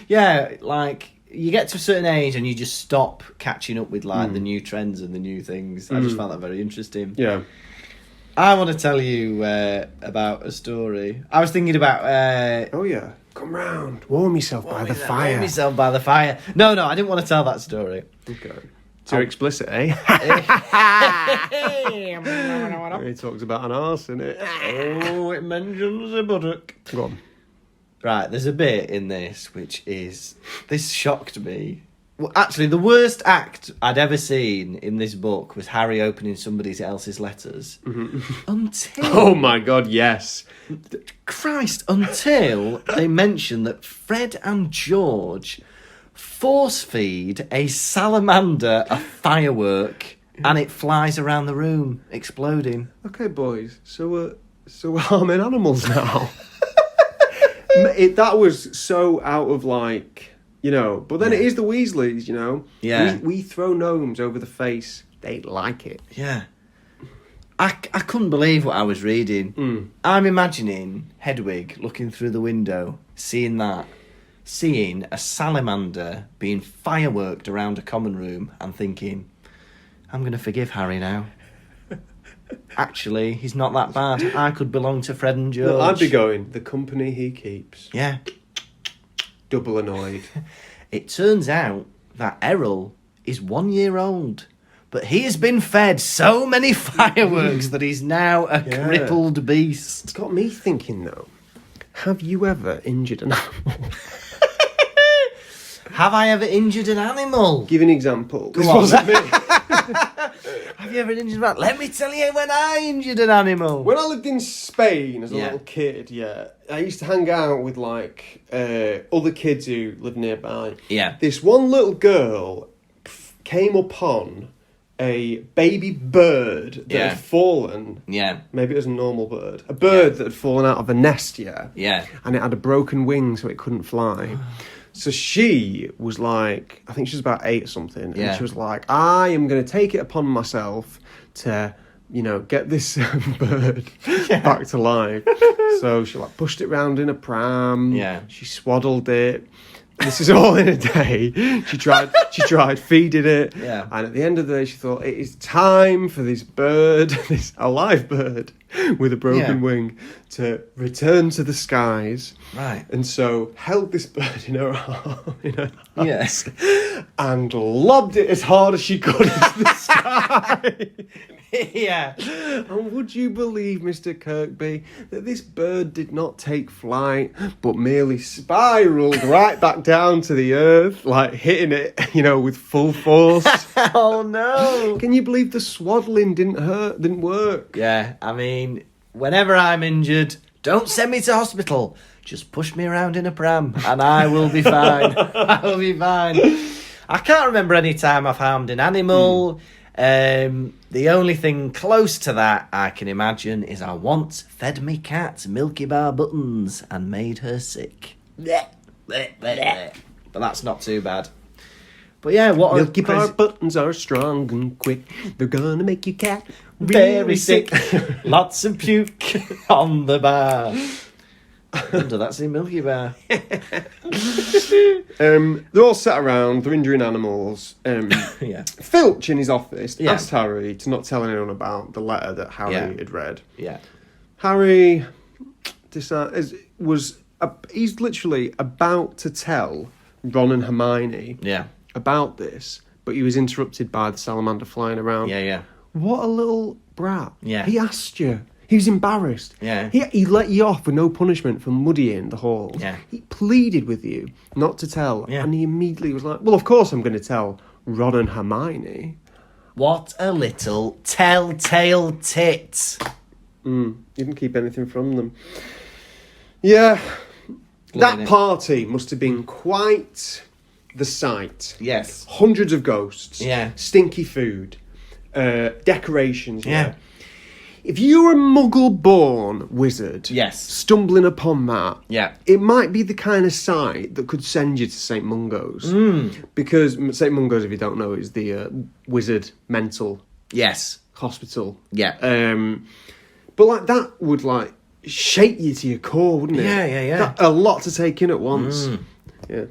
yeah, like... You get to a certain age and you just stop catching up with like the new trends and the new things. I just found that very interesting. Yeah. I want to tell you about a story. I was thinking about... Oh, yeah. Come round. Warm yourself by the fire. Warm myself by the fire. No, I didn't want to tell that story. Okay. Too explicit, eh? He talks about an arse, innit? Oh, it mentions a buttock. Go on. Right, there's a bit in this which is... This shocked me. Well, actually, the worst act I'd ever seen in this book was Harry opening somebody else's letters. Until... Oh, my God, yes. Christ, until they mention that Fred and George force feed a salamander a firework and it flies around the room, exploding. Okay, boys. So we're harming animals now. That was so out of like, you know. But then it is the Weasleys, you know. Yeah. We throw gnomes over the face. They like it. Yeah. I couldn't believe what I was reading. I'm imagining Hedwig looking through the window, seeing a salamander being fireworked around a common room and thinking, I'm going to forgive Harry now. Actually, he's not that bad. I could belong to Fred and George. No, I'd be going, the company he keeps. Yeah. Double annoyed. It turns out that Errol is 1 year old, but he has been fed so many fireworks that he's now a crippled beast. It's got me thinking, though. Have you ever injured an animal? Have I ever injured an animal? Give an example. This on. wasn't me. Have you ever injured an animal? Let me tell you when I injured an animal. When I lived in Spain as a Yeah. little kid, I used to hang out with like other kids who lived nearby. Yeah. This one little girl came upon a baby bird that Yeah. had fallen. Yeah. Maybe it was a normal bird. A bird that had fallen out of a nest, Yeah. and it had a broken wing so it couldn't fly. So she was like, I think she was about 8 or something, Yeah. and she was like, I am going to take it upon myself to, get this bird back to life. So she like pushed it round in a pram. Yeah. She swaddled it. This is all in a day. She tried feeding it. Yeah. And at the end of the day, she thought, it is time for this bird, this alive bird with a broken Yeah. wing, to return to the skies. Right. And so held this bird in her arms, Yeah. and lobbed it as hard as she could into the sky. Yeah. And would you believe, Mr. Kirkby, that this bird did not take flight, but merely spiralled right back down to the earth, like hitting it, with full force? Oh no. Can you believe the swaddling didn't work? Yeah, I mean, whenever I'm injured, don't send me to hospital. Just push me around in a pram and I will be fine. I will be fine. I can't remember any time I've harmed an animal. The only thing close to that I can imagine is I once fed me cat Milky Bar buttons and made her sick. But that's not too bad. But yeah, what Milky a Bar crazy- buttons are strong and quick. They're gonna make your cat very sick. Lots of puke on the bar. I wonder that's in Milky Bar. They're all sat around, they're injuring animals. Yeah. Filch in his office Yeah. asked Harry to not tell anyone about the letter that Harry Yeah. had read. Yeah. Harry he's literally about to tell Ron and Hermione Yeah. about this, but he was interrupted by the salamander flying around. Yeah. What a little brat. Yeah. He asked you. He was embarrassed. Yeah. He let you off with no punishment for muddying the halls. Yeah. He pleaded with you not to tell. Yeah. And he immediately was like, well, of course I'm going to tell Ron and Hermione. What a little telltale tit. You didn't keep anything from them. Yeah. Loving That it. party must have been quite the sight. Yes. Hundreds of ghosts. Yeah. Stinky food. Decorations. Yeah. If you were a muggle-born wizard, Yes. stumbling upon that, Yeah. it might be the kind of sight that could send you to St. Mungo's. Because St. Mungo's, if you don't know, is the wizard mental Yes. hospital. Yeah. But like that would like shake you to your core, wouldn't it? Yeah. A lot to take in at once. Yeah.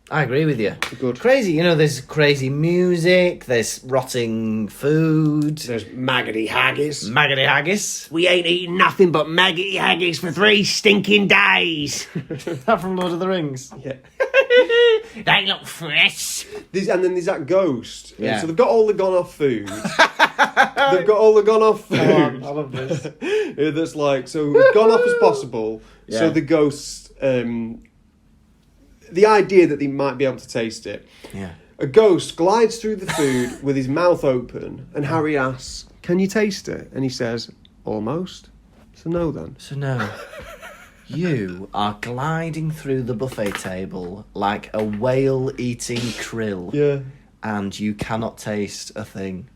I agree with you. Good. Crazy, there's crazy music, there's rotting food, There's maggoty haggis. maggoty haggis. We ain't eating nothing but maggoty haggis for 3 stinking days. That from Lord of the Rings. Yeah. They look fresh. And then there's that ghost. Yeah. So they've got all the gone off food. They've got all the gone off food. I love this. That's like, so as gone off as possible. Yeah. So the ghosts, the idea that they might be able to taste it. Yeah. A ghost glides through the food with his mouth open, and Harry asks, "Can you taste it?" And he says, "Almost." So no then. So no, you are gliding through the buffet table like a whale eating krill. Yeah. And you cannot taste a thing.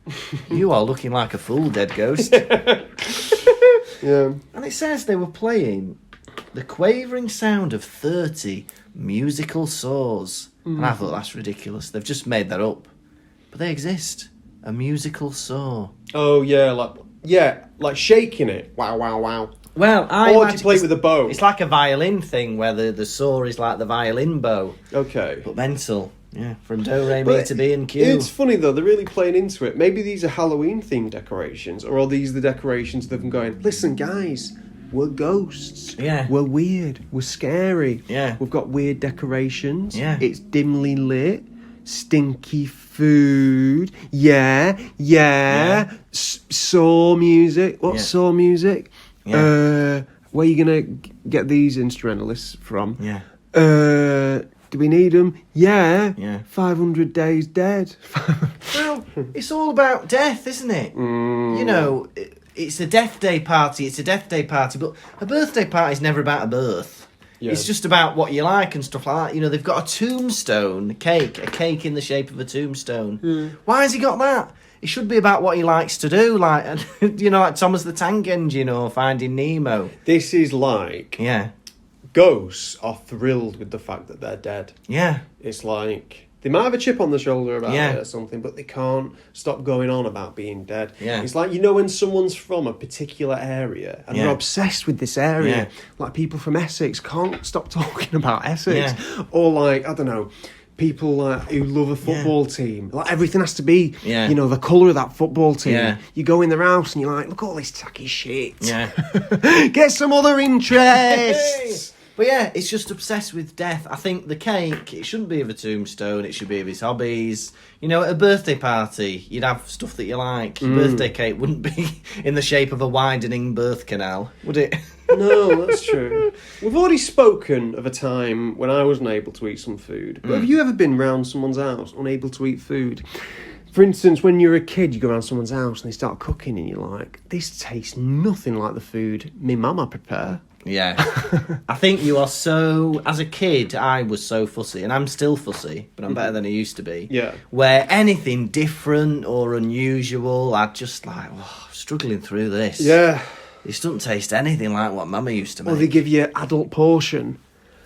You are looking like a fool, dead ghost. Yeah. And it says they were playing the quavering sound of 30 musical saws. And I thought, that's ridiculous. They've just made that up. But they exist. A musical saw. Oh yeah, like shaking it. Wow, wow, wow. Well, Or do you imagine play it's- with a bow? It's like a violin thing where the saw is like the violin bow. Okay. But mental. Yeah, from do, re, mi But to B and Q. It's funny though, they're really playing into it. Maybe these are Halloween themed decorations, or are these the decorations that them going, listen guys, we're ghosts. Yeah. We're weird. We're scary. Yeah. We've got weird decorations. Yeah. It's dimly lit. Stinky food. Yeah. Saw music. What's Yeah. saw music? Yeah. Where are you gonna get these instrumentalists from? Yeah. Do we need them? Yeah. Yeah. 500 days dead. Well, it's all about death, isn't it? You know, it's a Deathday party. It's a Deathday party, but a birthday party is never about a birth. Yeah. It's just about what you like and stuff like that. You know, they've got a tombstone cake, a cake in the shape of a tombstone. Why has he got that? It should be about what he likes to do, like, you know, like Thomas the Tank Engine or Finding Nemo. This is like Yeah, ghosts are thrilled with the fact that they're dead. yeah, It's like they might have a chip on the shoulder about Yeah. it or something, but they can't stop going on about being dead. Yeah. It's like, you know, when someone's from a particular area and Yeah. they're obsessed with this area, Yeah. like people from Essex can't stop talking about Essex. Yeah. Or like, I don't know, people who love a football team. Like everything has to be, Yeah. you know, the colour of that football team. Yeah. You go in their house and you're like, look at all this tacky shit. yeah. Get some other interests. But yeah, it's just obsessed with death. I think the cake, it shouldn't be of a tombstone, it should be of his hobbies. You know, at a birthday party, you'd have stuff that you like. Your birthday cake wouldn't be in the shape of a widening birth canal, would it? No, that's true. We've already spoken of a time when I wasn't able to eat some food. But have you ever been round someone's house unable to eat food? For instance, when you're a kid, you go around someone's house and they start cooking and you're like, this tastes nothing like the food me mama prepare. Yeah. I think you are so... As a kid, I was so fussy, and I'm still fussy, but I'm better than I used to be. Yeah. Where anything different or unusual, I'd just like, oh, struggling through this. Yeah. This doesn't taste anything like what Mama used to make. Or they give you adult portion.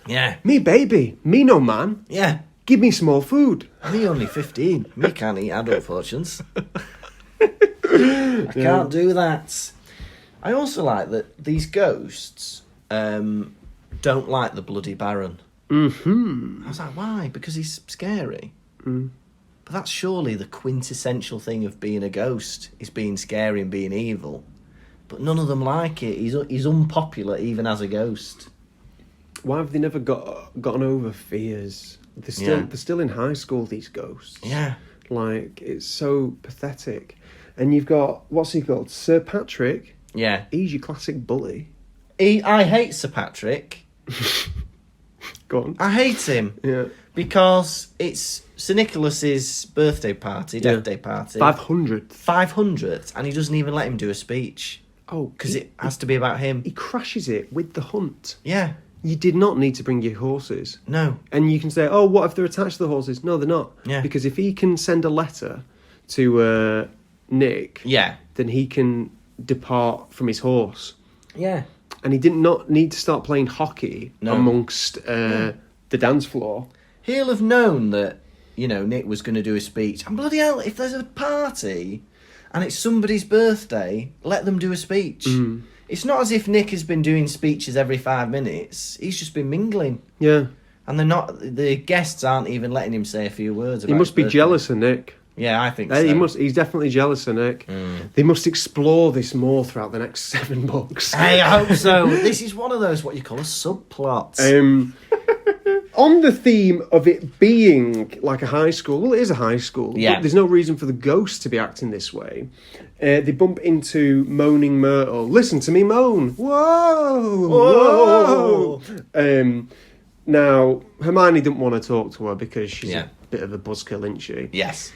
Yeah. Me baby, me no man. Yeah. Give me small food. Me only 15. Me can't eat adult fortunes. I can't do that. I also like that these ghosts don't like the Bloody Baron. Mm-hmm. I was like, why? Because he's scary. But that's surely the quintessential thing of being a ghost, is being scary and being evil. But none of them like it. He's unpopular even as a ghost. Why have they never gotten over fears? They're still in high school, these ghosts. Yeah. Like, it's so pathetic. And you've got, what's he called? Sir Patrick. Yeah. He's your classic bully. I hate Sir Patrick. Go on. I hate him. Yeah. Because it's Sir Nicholas's birthday party, death day party. 500th. 500th, and he doesn't even let him do a speech. Oh, Because it has to be about him. He crashes it with the hunt. Yeah. You did not need to bring your horses. No. And you can say, oh, what if they're attached to the horses? No, they're not. Yeah. Because if he can send a letter to Nick, Yeah. then he can depart from his horse. Yeah. And he did not need to start playing hockey amongst the dance floor. He'll have known that, you know, Nick was going to do a speech. And bloody hell, if there's a party and it's somebody's birthday, let them do a speech. It's not as if Nick has been doing speeches every 5 minutes. He's just been mingling. Yeah. And the guests aren't even letting him say a few words about He must his be birthday. jealous of Nick. Yeah, I think so. He's definitely jealous of Nick. They must explore this more throughout the next 7 books. Hey, I hope so. This is one of those, what you call a subplot. On the theme of it being like a high school, well, it is a high school. Yeah. But there's no reason for the ghost to be acting this way. They bump into Moaning Myrtle. Listen to me moan. Whoa! Whoa! Now, Hermione didn't want to talk to her because she's a bit of a buzzkill, isn't she? Yes.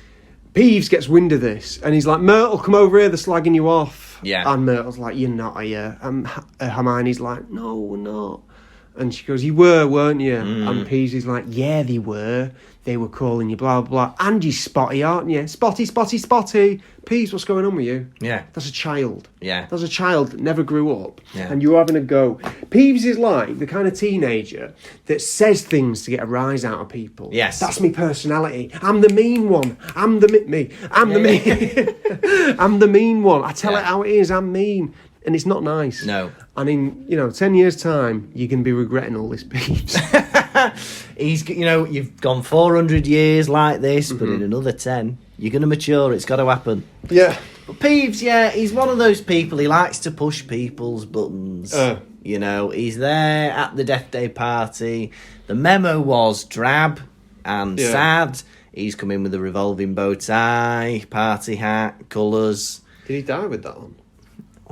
Peeves gets wind of this, and he's like, Myrtle, come over here, they're slagging you off. Yeah. And Myrtle's like, you're not, are you? And Hermione's like, no, we're not. And she goes, you were, weren't you? And Peeves is like, yeah, they were. They were calling you blah, blah, blah. And you're spotty, aren't you? Spotty, spotty, spotty. Peeves, what's going on with you? Yeah. That's a child. Yeah. That's a child that never grew up. Yeah. And you're having a go. Peeves is like the kind of teenager that says things to get a rise out of people. Yes. That's me personality. I'm the mean one. I'm the mean. I'm the mean one. I tell it how it is. I'm mean. And it's not nice. No. And in, 10 years' time, you're going to be regretting all this, Peeves. You've gone 400 years like this, but in another 10, you're going to mature. It's got to happen. Yeah. But Peeves, he's one of those people. He likes to push people's buttons. He's there at the Death Day party. The memo was drab and sad. He's come in with a revolving bow tie, party hat, colours. Did he die with that on?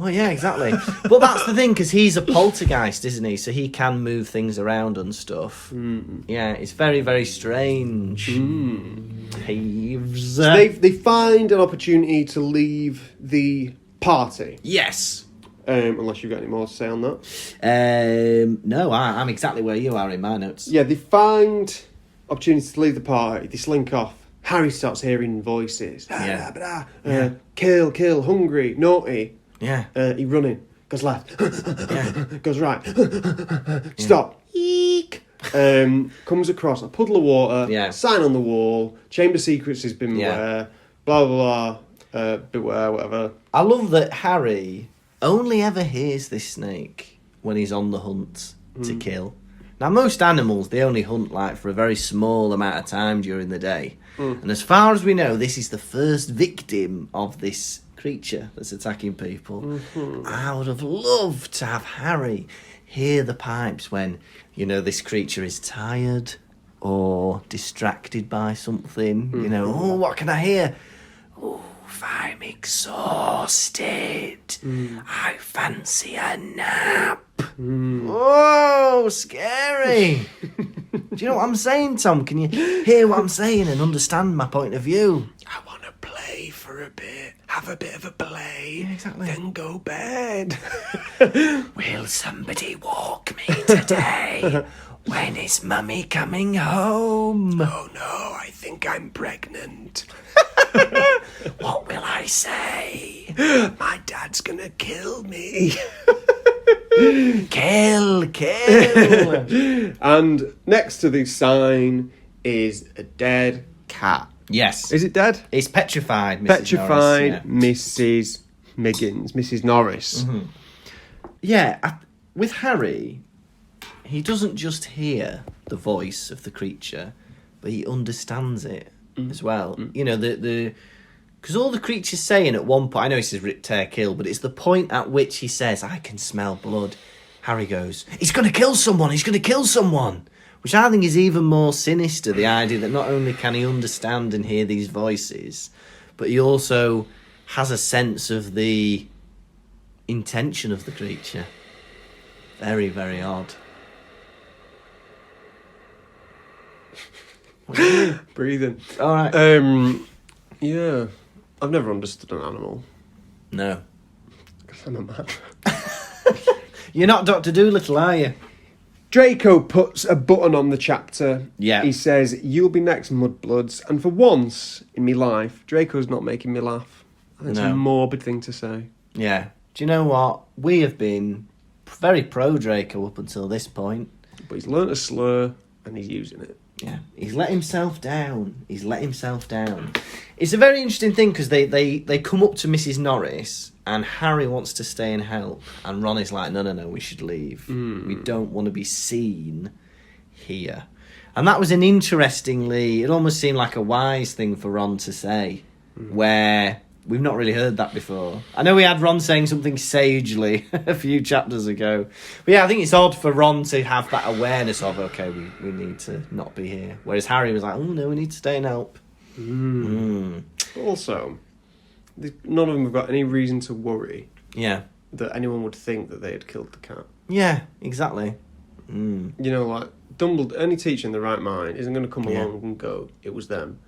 Well, yeah, exactly. But that's the thing, because he's a poltergeist, isn't he? So he can move things around and stuff. Yeah, it's very, very strange. Peeves. So they find an opportunity to leave the party. Yes. Unless you've got any more to say on that. No, I'm exactly where you are in my notes. Yeah, they find opportunity to leave the party. They slink off. Harry starts hearing voices. Kill, hungry, naughty. Yeah. He running. Goes left. Yeah. Goes right. Stop. Eek. Comes across a puddle of water. Yeah. Sign on the wall. Chamber secrets has been beware. Blah, blah, blah. Beware, whatever. I love that Harry only ever hears this snake when he's on the hunt to kill. Now, most animals, they only hunt like for a very small amount of time during the day. And as far as we know, this is the first victim of this creature that's attacking people. I would have loved to have Harry hear the pipes when, this creature is tired or distracted by something. Oh, what can I hear? Oh, if I'm exhausted, I fancy a nap. Oh, scary. Do you know what I'm saying, Tom? Can you hear what I'm saying and understand my point of view? I want to play for a bit. Have a bit of a play. Yeah, exactly. Then go bed. Will somebody walk me today? When is Mummy coming home? Oh no, I think I'm pregnant. What will I say? My dad's gonna kill me. Kill. And next to the sign is a dead cat. Yes. Is it dead? It's petrified, Mrs. Petrified Norris, Mrs. Miggins, Mrs. Norris. Yeah, with Harry, he doesn't just hear the voice of the creature, but he understands it as well. Because all the creature's saying at one point, I know he says rip, tear, kill, but it's the point at which he says, I can smell blood. Harry goes, he's going to kill someone. Which I think is even more sinister, the idea that not only can he understand and hear these voices, but he also has a sense of the intention of the creature. Very, very odd. Breathing. All right. Yeah. I've never understood an animal. No. Because I'm a man. You're not Dr. Dolittle, are you? Draco puts a button on the chapter. Yeah. He says, you'll be next, Mudbloods. And for once in my life, Draco's not making me laugh. I think it's a morbid thing to say. Yeah. Do you know what? We have been very pro Draco up until this point. But he's learnt a slur and he's using it. Yeah. He's let himself down. It's a very interesting thing because they come up to Mrs. Norris and Harry wants to stay and help. And Ron is like, no, we should leave. We don't want to be seen here. And that was it almost seemed like a wise thing for Ron to say, where we've not really heard that before. I know we had Ron saying something sagely a few chapters ago. But yeah, I think it's odd for Ron to have that awareness of, okay, we need to not be here. Whereas Harry was like, oh no, we need to stay and help. Also, none of them have got any reason to worry Yeah. that anyone would think that they had killed the cat. Yeah, exactly. Like, Dumbledore, any teacher in the right mind isn't going to come along and go, it was them.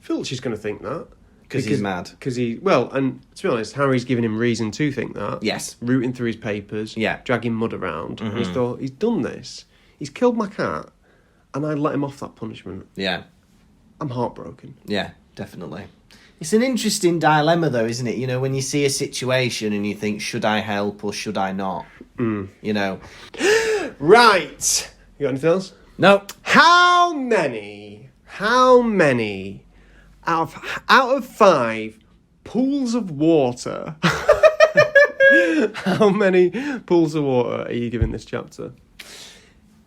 Filch is going to think that. Because he's mad. And to be honest, Harry's given him reason to think that. Yes. Rooting through his papers, dragging mud around. And he's thought, he's done this. He's killed my cat, and I let him off that punishment. Yeah. I'm heartbroken. Yeah, definitely. It's an interesting dilemma, though, isn't it? When you see a situation and you think, should I help or should I not? Right. You got anything else? No. How many out of 5 pools of water? How many pools of water are you giving this chapter?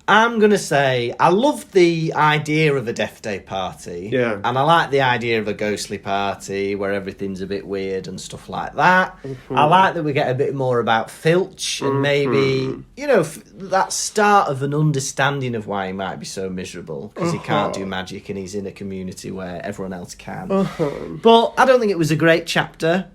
I'm going to say I love the idea of a Deathday party. Yeah. And I like the idea of a ghostly party where everything's a bit weird and stuff like that. I like that we get a bit more about Filch and maybe, that start of an understanding of why he might be so miserable because he can't do magic and he's in a community where everyone else can. But I don't think it was a great chapter.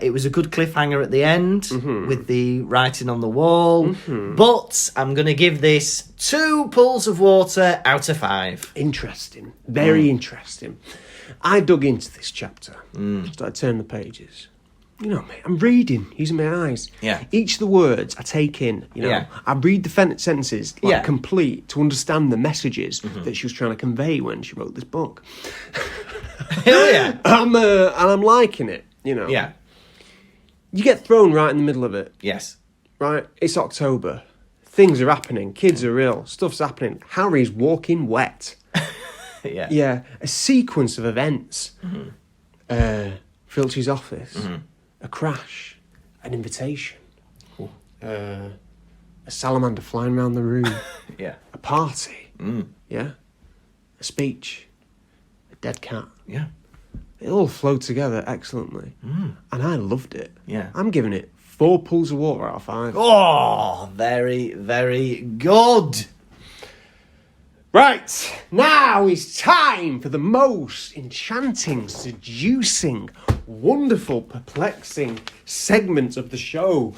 It was a good cliffhanger at the end with the writing on the wall. But I'm going to give this 2 pools of water out of 5. Interesting. Very interesting. I dug into this chapter. Started turning the pages. You know, mate, I'm reading, using my eyes. Yeah. Each of the words I take in, you know. Yeah. I read the sentences complete to understand the messages that she was trying to convey when she wrote this book. Hell yeah. And I'm liking it, you know. Yeah. You get thrown right in the middle of it, Yes. right? It's October. Things are happening. Kids are ill. Stuff's happening. Harry's walking wet. Yeah. Yeah. A sequence of events. Filchie's office. A crash. An invitation. A salamander flying around the room. Yeah. A party. Yeah. A speech. A dead cat. Yeah. It all flowed together excellently. And I loved it. Yeah. I'm giving it 4 pools of water out of 5. Oh, very, very good. Right, now is time for the most enchanting, seducing, wonderful, perplexing segment of the show.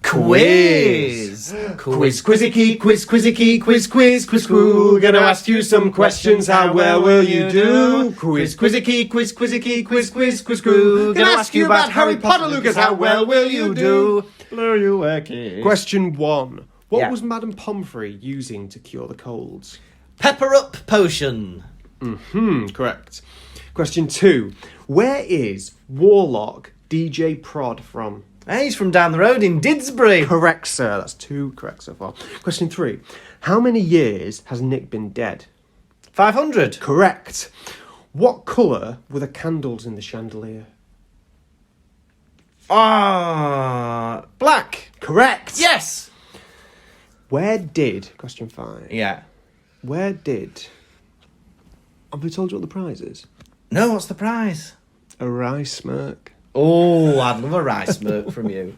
Quiz. Quiz, quizzy key, quiz, quizzy key, quiz, quiz, quiz, quiz. Gonna ask you some questions, how well will you do? Quiz, quizzy key, quiz, quizzy key, quiz, quiz, quiz, quiz. Gonna ask you about Harry Potter, Lukas, how well will you do? Blow you working. Question 1. What Yeah. was Madame Pomfrey using to cure the colds? Pepper up potion. Correct. Question 2. Where is Warlock DJ Prod from? Hey, he's from down the road in Didsbury. Correct, sir. That's 2 correct so far. Question 3. How many years has Nick been dead? 500. Correct. What colour were the candles in the chandelier? Black. Correct. Yes. Where did... Question 5. Yeah. Where did... Have we told you what the prize is? No, what's the prize? A wry smirk. Oh, I'd love a rice smirk from you.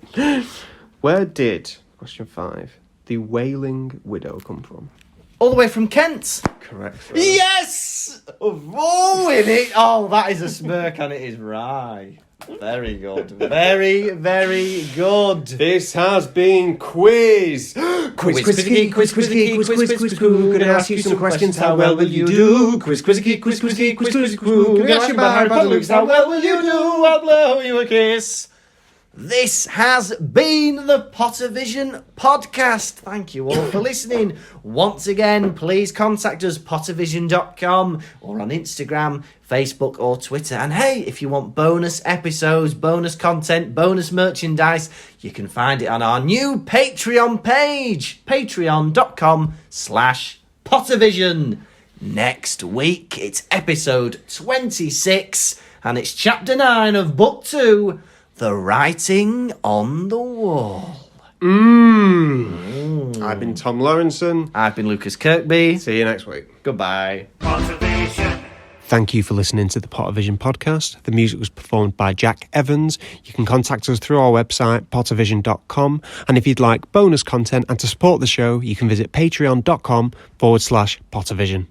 Where did... Question 5. The Wailing Widow come from? All the way from Kent. Correct, sir. Yes! Oh, in it. Oh, that is a smirk and it is rye. Very good. Very, very good. This has been Quiz. Quiz, quizzy, quiz, quizzy, quiz, quiz, quiz, quiz. Gonna ask you some questions, how well will you do? Quiz, quizzy, quiz, quizzy, quiz, quiz, quiz. Gonna ask you about Harry Potter, Lukas, how well will you do? I'll blow you a kiss. This has been the Pottervision podcast. Thank you all for listening. Once again, please contact us, pottervision.com, or on Instagram, Facebook, or Twitter. And hey, if you want bonus episodes, bonus content, bonus merchandise, you can find it on our new Patreon page, patreon.com/Pottervision. Next week, it's episode 26, and it's chapter 9 of book 2, The Writing on the Wall. I've been Tom Lawrenson. I've been Lukas Kirkby. See you next week. Goodbye. Pottervision. Thank you for listening to the Pottervision podcast. The music was performed by Jack Evans. You can contact us through our website, pottervision.com. And if you'd like bonus content and to support the show, you can visit patreon.com/Pottervision.